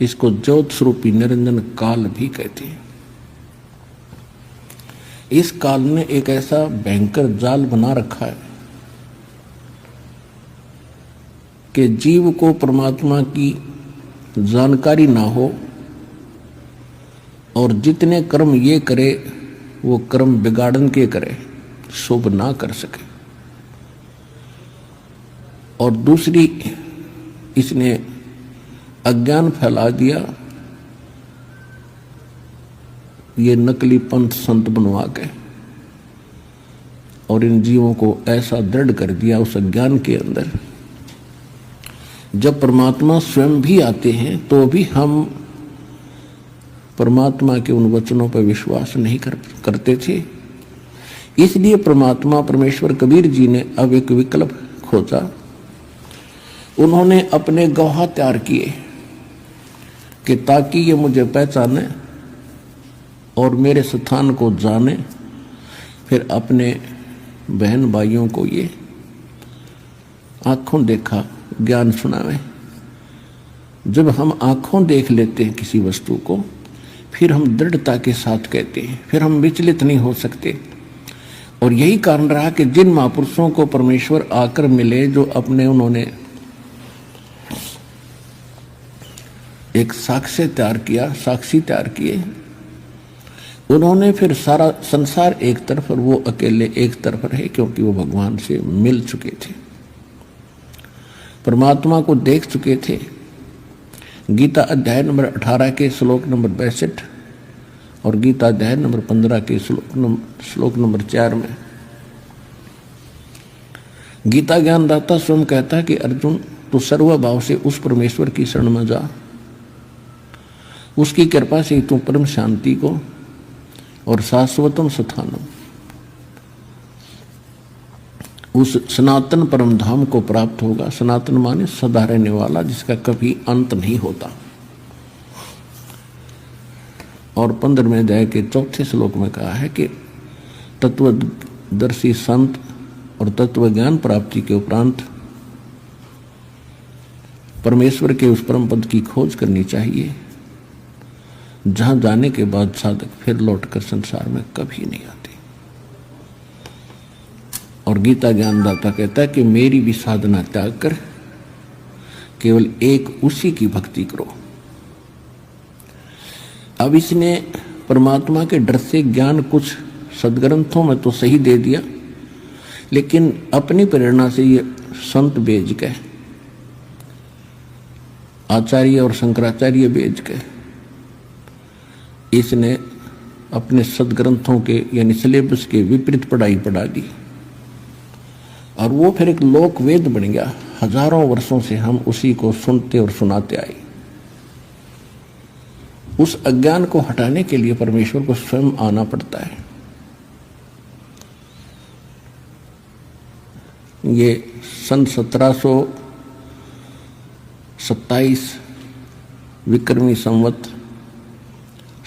इसको ज्योत स्वरूपी निरंजन काल भी कहते हैं। इस काल ने एक ऐसा भयंकर जाल बना रखा है कि जीव को परमात्मा की जानकारी ना हो और जितने कर्म ये करे वो कर्म बिगाड़न के करे, शुभ ना कर सके। और दूसरी, इसने अज्ञान फैला दिया, ये नकली पंथ संत बनवा के, और इन जीवों को ऐसा दृढ़ कर दिया उस अज्ञान के अंदर। जब परमात्मा स्वयं भी आते हैं तो भी हम परमात्मा के उन वचनों पर विश्वास नहीं करते थे। इसलिए परमात्मा परमेश्वर कबीर जी ने अब एक विकल्प खोजा। उन्होंने अपने गवाह तैयार किए कि ताकि ये मुझे पहचाने और मेरे स्थान को जाने, फिर अपने बहन भाइयों को ये आंखों देखा ज्ञान सुनावे। जब हम आंखों देख लेते हैं किसी वस्तु को, फिर हम दृढ़ता के साथ कहते हैं, फिर हम विचलित नहीं हो सकते। और यही कारण रहा कि जिन महापुरुषों को परमेश्वर आकर मिले, जो अपने उन्होंने एक साक्ष्य तैयार किया, साक्षी तैयार किए, उन्होंने फिर सारा संसार एक तरफ और वो अकेले एक तरफ रहे, क्योंकि वो भगवान से मिल चुके थे, परमात्मा को देख चुके थे। गीता अध्याय नंबर 18 के श्लोक नंबर 62 और गीता अध्याय नंबर 15 के श्लोक नंबर 4 में गीता ज्ञानदाता स्वयं कहता है कि अर्जुन, तू सर्वभाव से उस परमेश्वर की शरण में जा, उसकी कृपा से तू परम शांति को और शाश्वतम स्थानम, उस सनातन परम धाम को प्राप्त होगा। सनातन माने सदा रहने वाला, जिसका कभी अंत नहीं होता। और 15वें अध्याय के 4थे श्लोक में कहा है कि तत्वदर्शी संत और तत्व ज्ञान प्राप्ति के उपरांत परमेश्वर के उस परम पद की खोज करनी चाहिए, जहां जाने के बाद साधक फिर लौटकर संसार में कभी नहीं आते। और गीता ज्ञानदाता कहता है कि मेरी भी साधना त्याग कर केवल एक उसी की भक्ति करो। अब इसने परमात्मा के डर से ज्ञान कुछ सदग्रंथों में तो सही दे दिया, लेकिन अपनी प्रेरणा से ये संत बेच गए, आचार्य और शंकराचार्य बेच गए। इसने अपने सदग्रंथों के यानी सिलेबस के विपरीत पढ़ाई पढ़ा दी और वो फिर एक लोक वेद बन गया। हजारों वर्षों से हम उसी को सुनते और सुनाते आए। उस अज्ञान को हटाने के लिए परमेश्वर को स्वयं आना पड़ता है। ये सन 1727 विक्रमी संवत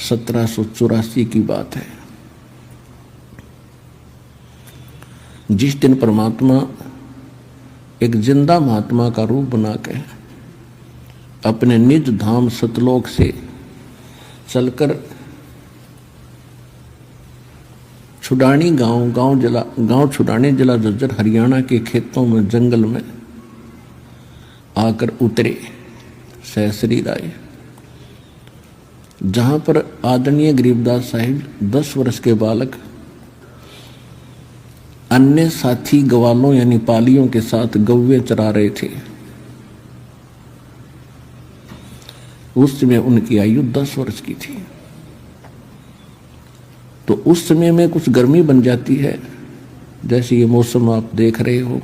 1784 की बात है, जिस दिन परमात्मा एक जिंदा महात्मा का रूप बना के अपने निज धाम सतलोक से चलकर छुडानी गांव छुडानी जिला झज्जर हरियाणा के खेतों में जंगल में आकर उतरे सहसरी राय, जहां पर आदरणीय गरीबदास साहिब 10 वर्ष के बालक अन्य साथी गवालों यानी पालियों के साथ गव्वे चरा रहे थे। उस समय उनकी आयु 10 वर्ष की थी। तो उस समय में कुछ गर्मी बन जाती है, जैसे ये मौसम आप देख रहे हो।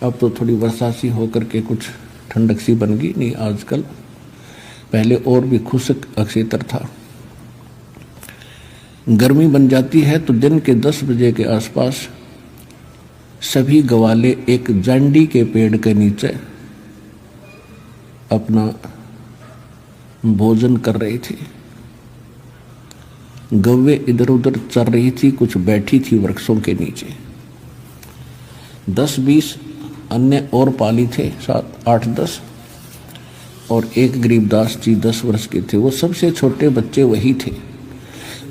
अब तो थोड़ी वर्षा सी होकर के कुछ ठंडक सी बन गई, नहीं आजकल, पहले और भी खुशक अक्षेत्र था। गर्मी बन जाती है तो दिन के 10 बजे के आसपास सभी गवाले एक जांडी के पेड़ के नीचे अपना भोजन कर रहे थे। गव्वे इधर उधर चल रही थी, कुछ बैठी थी वृक्षों के नीचे। 10-20 अन्य और पाली थे, 7-8-10, और एक गरीबदास जी 10 वर्ष के थे। वो सबसे छोटे बच्चे वही थे।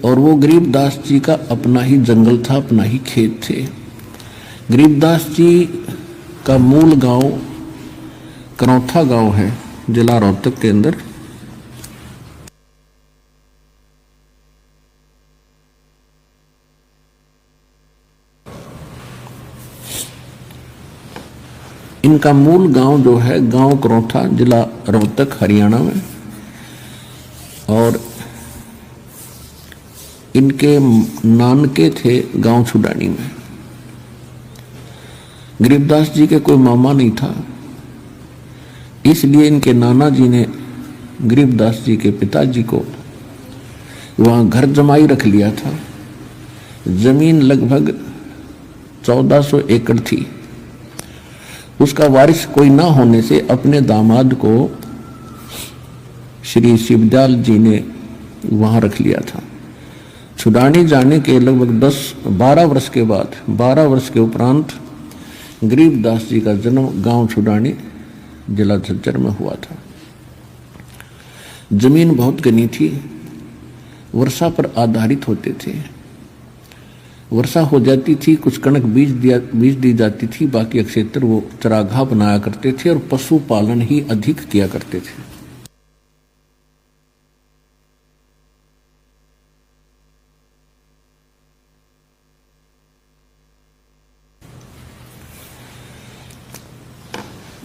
और वो गरीबदास जी का अपना ही जंगल था, अपना ही खेत थे। गरीबदास जी का मूल गांव करौथा गांव है, जिला रोहतक के अंदर। इनका मूल गांव जो है गांव करौथा, जिला रोहतक, हरियाणा में। और इनके नानके थे गांव छुडानी में। गरीबदास जी के कोई मामा नहीं था, इसलिए इनके नाना जी ने गरीबदास जी के पिताजी को वहां घर जमाई रख लिया था। जमीन लगभग 1400 एकड़ थी। उसका वारिस कोई ना होने से अपने दामाद को श्री शिवदयाल जी ने वहां रख लिया था। छुडानी जाने के लगभग 10-12 वर्ष के बाद, 12 वर्ष के उपरांत गरीबदास जी का जन्म गांव छुडानी, जिला झज्जर में हुआ था। जमीन बहुत घनी थी, वर्षा पर आधारित होते थे। वर्षा हो जाती थी, कुछ कणक बीज दी जाती थी, बाकी क्षेत्र वो चरागाह बनाया करते थे और पशुपालन ही अधिक किया करते थे।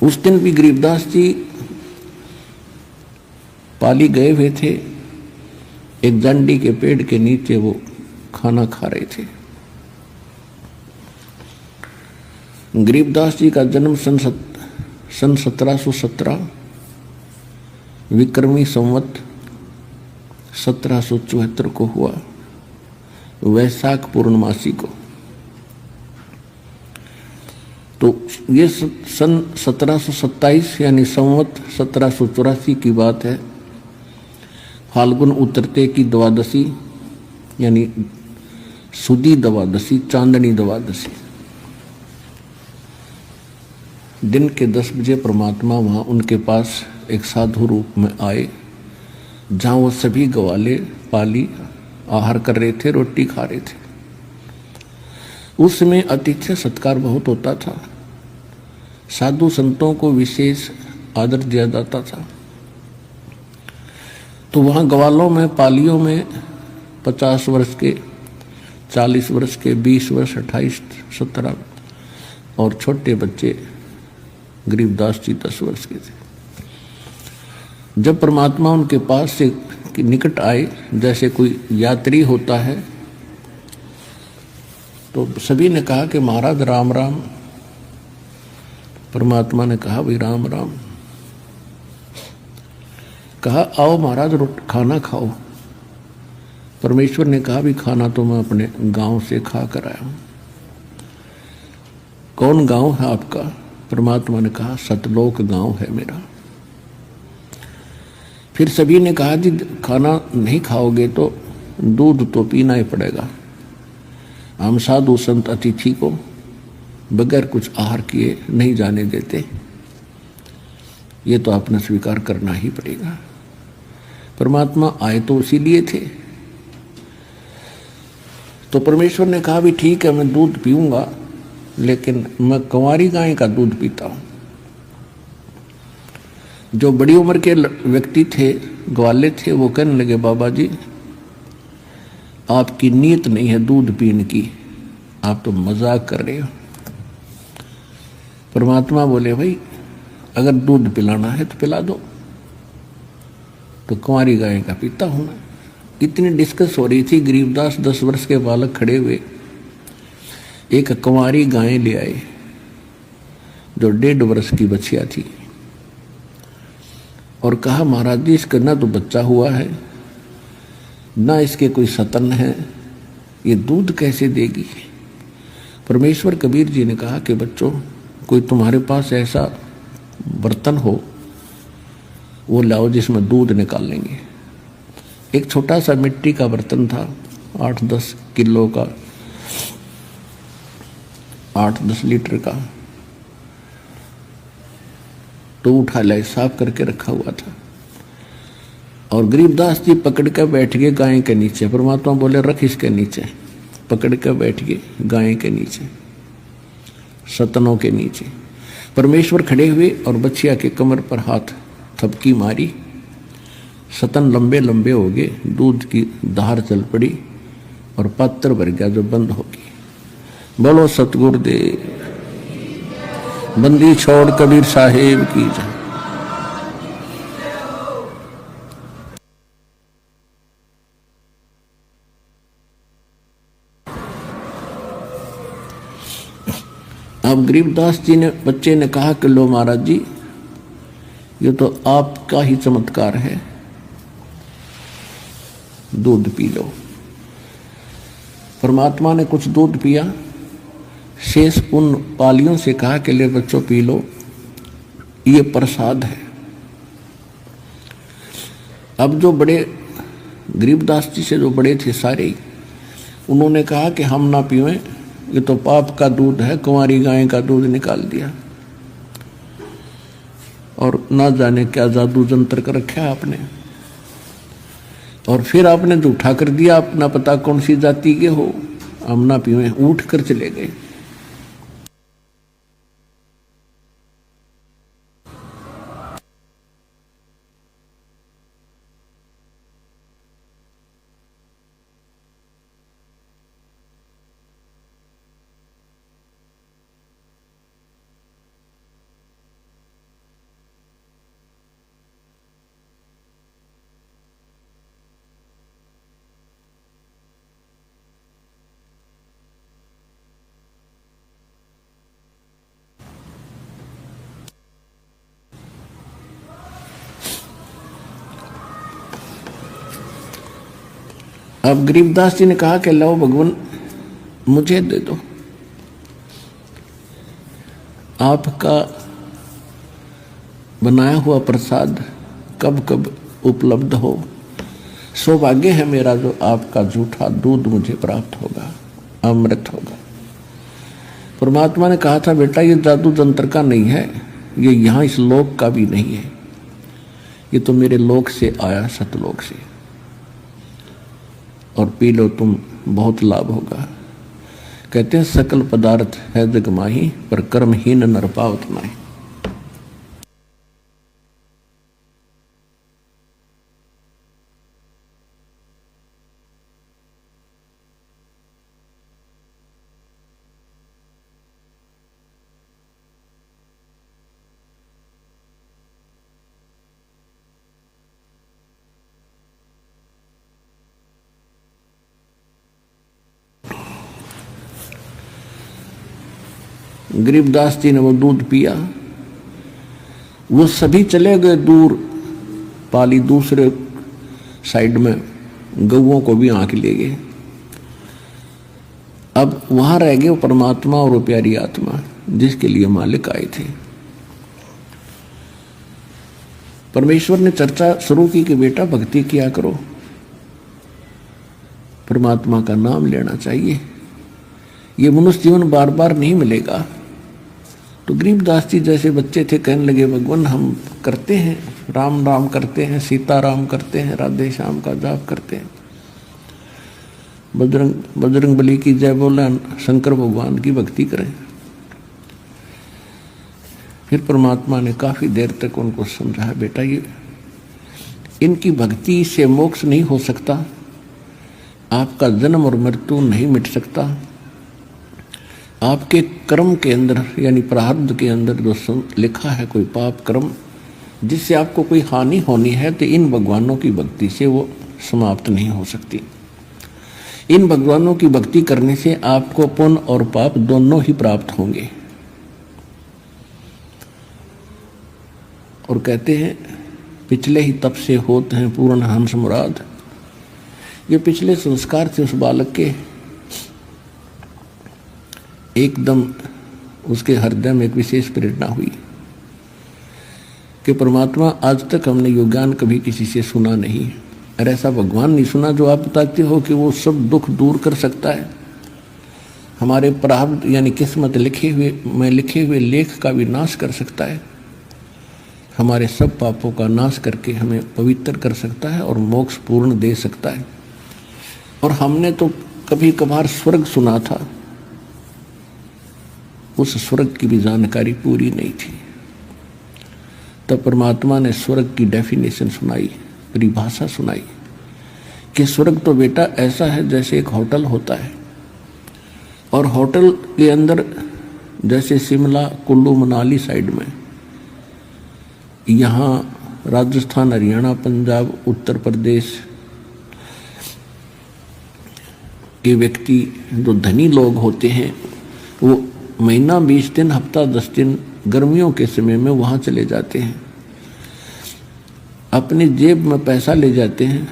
उस दिन भी गरीबदास जी पाली गए हुए थे। एक जांडी के पेड़ के नीचे वो खाना खा रहे थे। गरीबदास जी का जन्म सन 1717 विक्रमी संवत 1774 को हुआ, वैशाख पूर्णमासी को। तो ये सन 1727 यानी संवत 1784 की बात है। फाल्गुन उतरते की द्वादशी यानी सुदी द्वादशी, चांदनी द्वादशी, दिन के 10 बजे परमात्मा वहाँ उनके पास एक साधु रूप में आए, जहाँ वो सभी ग्वाले पाली आहार कर रहे थे, रोटी खा रहे थे। उस समय अतिथि सत्कार बहुत होता था, साधु संतों को विशेष आदर दिया जाता था। तो वहाँ ग्वालों में, पालियों में 50 वर्ष के, 40 वर्ष के, 20 वर्ष, 28, 17 और छोटे बच्चे गरीबदास जी 10 वर्ष के थे। जब परमात्मा उनके पास से निकट आए, जैसे कोई यात्री होता है, तो सभी ने कहा कि महाराज राम राम। परमात्मा ने कहा भाई राम राम। कहा आओ महाराज खाना खाओ। परमेश्वर ने कहा भी खाना तो मैं अपने गांव से खा कर आया हूं। कौन गांव है आपका? परमात्मा ने कहा सतलोक गांव है मेरा। फिर सभी ने कहा जी खाना नहीं खाओगे तो दूध तो पीना ही पड़ेगा। हम साधु संत अतिथि को बगैर कुछ आहार किए नहीं जाने देते, ये तो आपने स्वीकार करना ही पड़ेगा। परमात्मा आए तो उसी लिए थे। तो परमेश्वर ने कहा भी ठीक है मैं दूध पीऊंगा, लेकिन मैं कंवारी गाय का दूध पीता हूं। जो बड़ी उम्र के व्यक्ति थे, ग्वाले थे, वो कहने लगे बाबा जी आपकी नीयत नहीं है दूध पीने की, आप तो मजाक कर रहे हो। परमात्मा बोले भाई अगर दूध पिलाना है तो पिला दो। तो कुंवारी गाय का पीता हूं मैं। इतनी डिस्कस हो रही थी, गरीबदास 10 वर्ष के बालक खड़े हुए एक कुंवारी गाय ले आए जो 1.5 वर्ष की बच्चिया थी, और कहा महाराज जी इसका ना तो बच्चा हुआ है ना इसके कोई सतन है, ये दूध कैसे देगी? परमेश्वर कबीर जी ने कहा कि बच्चों कोई तुम्हारे पास ऐसा बर्तन हो वो लाओ जिसमें दूध निकाल लेंगे। एक छोटा सा मिट्टी का बर्तन था, 8-10 किलो का, 8-10 लीटर का, तो उठा लाए, साफ करके रखा हुआ था। और गरीबदास जी पकड़ कर बैठ गए गाय के नीचे। परमात्मा बोले रख इसके नीचे। पकड़ कर बैठ गए गाय के नीचे, सतनों के नीचे। परमेश्वर खड़े हुए और बच्चिया के कमर पर हाथ थपकी मारी, सतन लंबे लंबे हो गए, दूध की धार चल पड़ी और पात्र भर गया जो बंद होगी। बोलो सतगुरुदेव, बंदी छोड़ कबीर साहेब की जय। अब गरीबदास जी ने, बच्चे ने कहा कि लो महाराज जी ये तो आपका ही चमत्कार है, दूध पी लो। परमात्मा ने कुछ दूध पिया, शेष उन पालियों से कहा कि ले बच्चों पी लो, ये प्रसाद है। अब जो बड़े गरीबदास जी से जो बड़े थे सारे, उन्होंने कहा कि हम ना पीवें, ये तो पाप का दूध है, कुंवारी गाय का दूध निकाल दिया और ना जाने क्या जादू जंत्र कर रखा है आपने, और फिर आपने जो उठा कर दिया, अपना पता कौन सी जाति के हो, हम ना पीवें, उठ कर चले गए। अब गरीबदास जी ने कहा कि लो भगवान मुझे दे दो, आपका बनाया हुआ प्रसाद कब कब उपलब्ध हो सौभाग्य है मेरा जो आपका जूठा दूध मुझे प्राप्त होगा, अमृत होगा। परमात्मा ने कहा था बेटा ये जादू तंत्र का नहीं है, ये यहाँ इस लोक का भी नहीं है, ये तो मेरे लोक से आया, सतलोक से, और पी लो तुम, बहुत लाभ होगा। कहते हैं सकल पदार्थ है जग माही, पर कर्महीन नर पावत नाहि। गरीबदास जी ने वो दूध पिया, वो सभी चले गए दूर, पाली दूसरे साइड में, गऊओं को भी आंख ले गए। अब वहां रह गए वो परमात्मा और वो प्यारी आत्मा जिसके लिए मालिक आए थे। परमेश्वर ने चर्चा शुरू की कि बेटा भक्ति किया करो, परमात्मा का नाम लेना चाहिए, ये मनुष्य जीवन बार बार नहीं मिलेगा। तो गरीबदास जी जैसे बच्चे थे कहने लगे भगवान हम करते हैं, राम राम करते हैं, सीता राम करते हैं, राधे श्याम का जाप करते हैं, बजरंग बली की जय बोला, शंकर भगवान की भक्ति करें। फिर परमात्मा ने काफी देर तक उनको समझाया बेटा ये इनकी भक्ति से मोक्ष नहीं हो सकता, आपका जन्म और मृत्यु नहीं मिट सकता, आपके कर्म के अंदर यानी प्रारब्ध के अंदर जो लिखा है कोई पाप कर्म जिससे आपको कोई हानि होनी है, तो इन भगवानों की भक्ति से वो समाप्त नहीं हो सकती। इन भगवानों की भक्ति करने से आपको पुण्य और पाप दोनों ही प्राप्त होंगे। और कहते हैं पिछले ही तप से होते हैं पूर्ण हंस मुराद। ये पिछले संस्कार थे उस बालक के, एकदम उसके हृदय में एक विशेष प्रेरणा हुई कि परमात्मा आज तक हमने यो ज्ञान कभी किसी से सुना नहीं, और ऐसा भगवान नहीं सुना जो आप बताते हो कि वो सब दुख दूर कर सकता है, हमारे प्रारब्ध यानी किस्मत लिखे हुए लेख का भी नाश कर सकता है, हमारे सब पापों का नाश करके हमें पवित्र कर सकता है और मोक्ष पूर्ण दे सकता है। और हमने तो कभी कभार स्वर्ग सुना था, उस स्वर्ग की भी जानकारी पूरी नहीं थी। तब परमात्मा ने स्वर्ग की डेफिनेशन सुनाई, परिभाषा सुनाई कि स्वर्ग तो बेटा ऐसा है जैसे एक होटल होता है, और होटल के अंदर जैसे शिमला कुल्लू मनाली साइड में, यहाँ राजस्थान हरियाणा पंजाब उत्तर प्रदेश के व्यक्ति जो धनी लोग होते हैं वो महीना 20 दिन हफ्ता 10 दिन गर्मियों के समय में वहाँ चले जाते हैं, अपनी जेब में पैसा ले जाते हैं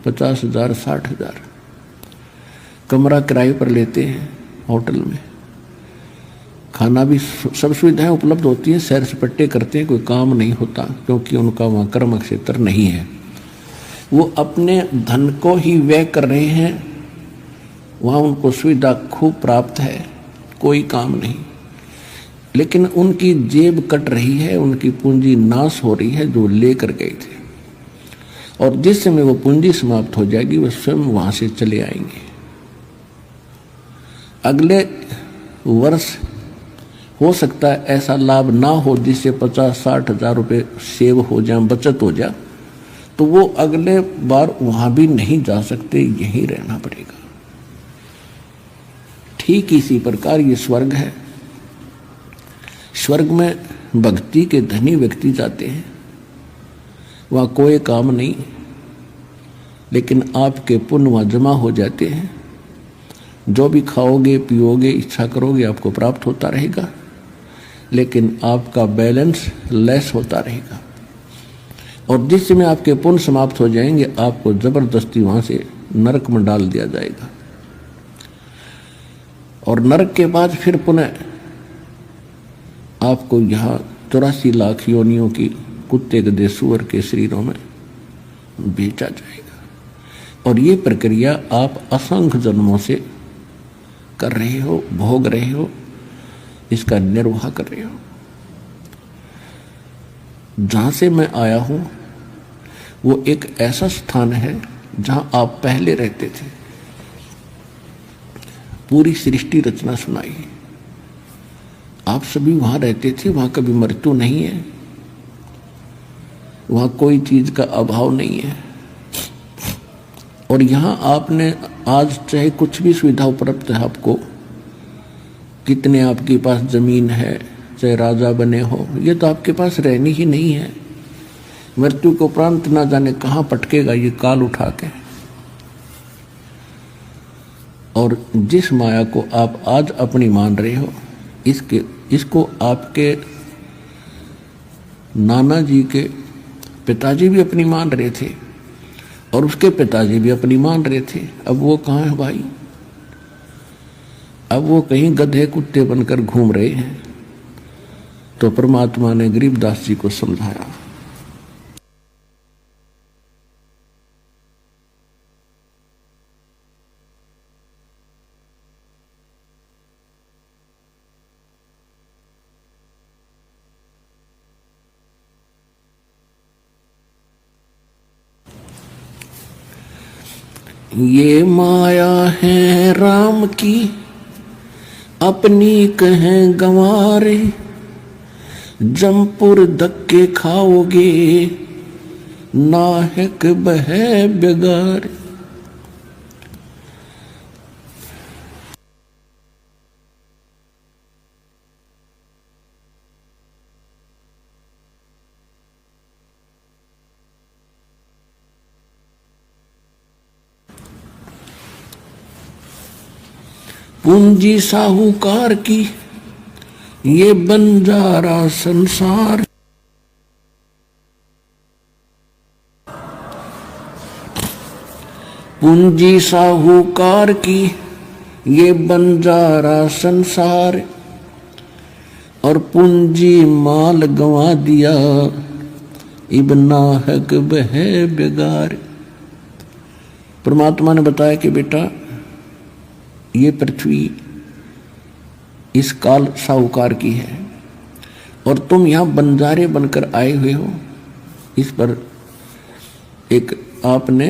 50,000 60,000, कमरा किराए पर लेते हैं, होटल में खाना भी सब सुविधाएं उपलब्ध होती हैं, सैर सपट्टे करते हैं, कोई काम नहीं होता क्योंकि उनका वहाँ कर्म क्षेत्र नहीं है, वो अपने धन को ही व्यय कर रहे हैं, वहाँ उनको सुविधा खूब प्राप्त है, कोई काम नहीं, लेकिन उनकी जेब कट रही है, उनकी पूंजी नाश हो रही है जो लेकर गए थे, और जिस समय वो पूंजी समाप्त हो जाएगी वो स्वयं वहां से चले आएंगे। अगले वर्ष हो सकता है ऐसा लाभ ना हो जिससे 50-60 हजार रुपये सेव हो जाए, बचत हो जाए, तो वो अगले बार वहां भी नहीं जा सकते, यहीं रहना पड़ेगा। ठीक इसी प्रकार ये स्वर्ग है। स्वर्ग में भक्ति के धनी व्यक्ति जाते हैं, वहाँ कोई काम नहीं, लेकिन आपके पुण्य वहाँ जमा हो जाते हैं, जो भी खाओगे पियोगे इच्छा करोगे आपको प्राप्त होता रहेगा, लेकिन आपका बैलेंस लेस होता रहेगा, और जिस समय आपके पुण्य समाप्त हो जाएंगे आपको जबरदस्ती वहाँ से नरक में डाल दिया जाएगा, और नरक के बाद फिर पुनः आपको यहाँ 84 लाख योनियों की कुत्ते गधे सुअर के शरीरों में बेचा जाएगा। और ये प्रक्रिया आप असंख्य जन्मों से कर रहे हो, भोग रहे हो, इसका निर्वाह कर रहे हो। जहां से मैं आया हूं वो एक ऐसा स्थान है जहां आप पहले रहते थे। पूरी सृष्टि रचना सुनाई, आप सभी वहां रहते थे। वहां कभी मृत्यु नहीं है, वहां कोई चीज का अभाव नहीं है। और यहां आपने आज चाहे कुछ भी सुविधा उपलब्ध है आपको, कितने आपके पास जमीन है, चाहे राजा बने हो, ये तो आपके पास रहनी ही नहीं है। मृत्यु को उपरांत ना जाने कहां पटकेगा ये काल उठा के। और जिस माया को आप आज अपनी मान रहे हो, इसको आपके नाना जी के पिताजी भी अपनी मान रहे थे और उसके पिताजी भी अपनी मान रहे थे। अब वो कहाँ है भाई? अब वो कहीं गधे कुत्ते बनकर घूम रहे हैं। तो परमात्मा ने गरीबदास जी को समझाया। ये माया है राम की, अपनी कहें गंवारे, जमपुर धक्के खाओगे, नाहक बहे बेगार। पूंजी साहूकार की, ये बंजारा संसार। पूंजी साहूकार की, ये बंजारा संसार। और पूंजी माल गंवा दिया, इब नाहक बहे बेगार। परमात्मा ने बताया कि बेटा, ये पृथ्वी इस काल साहूकार की है और तुम यहां बंजारे बनकर आए हुए हो। इस पर एक आपने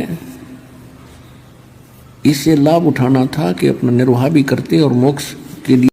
इससे लाभ उठाना था कि अपना निर्वाह भी करते और मोक्ष के लिए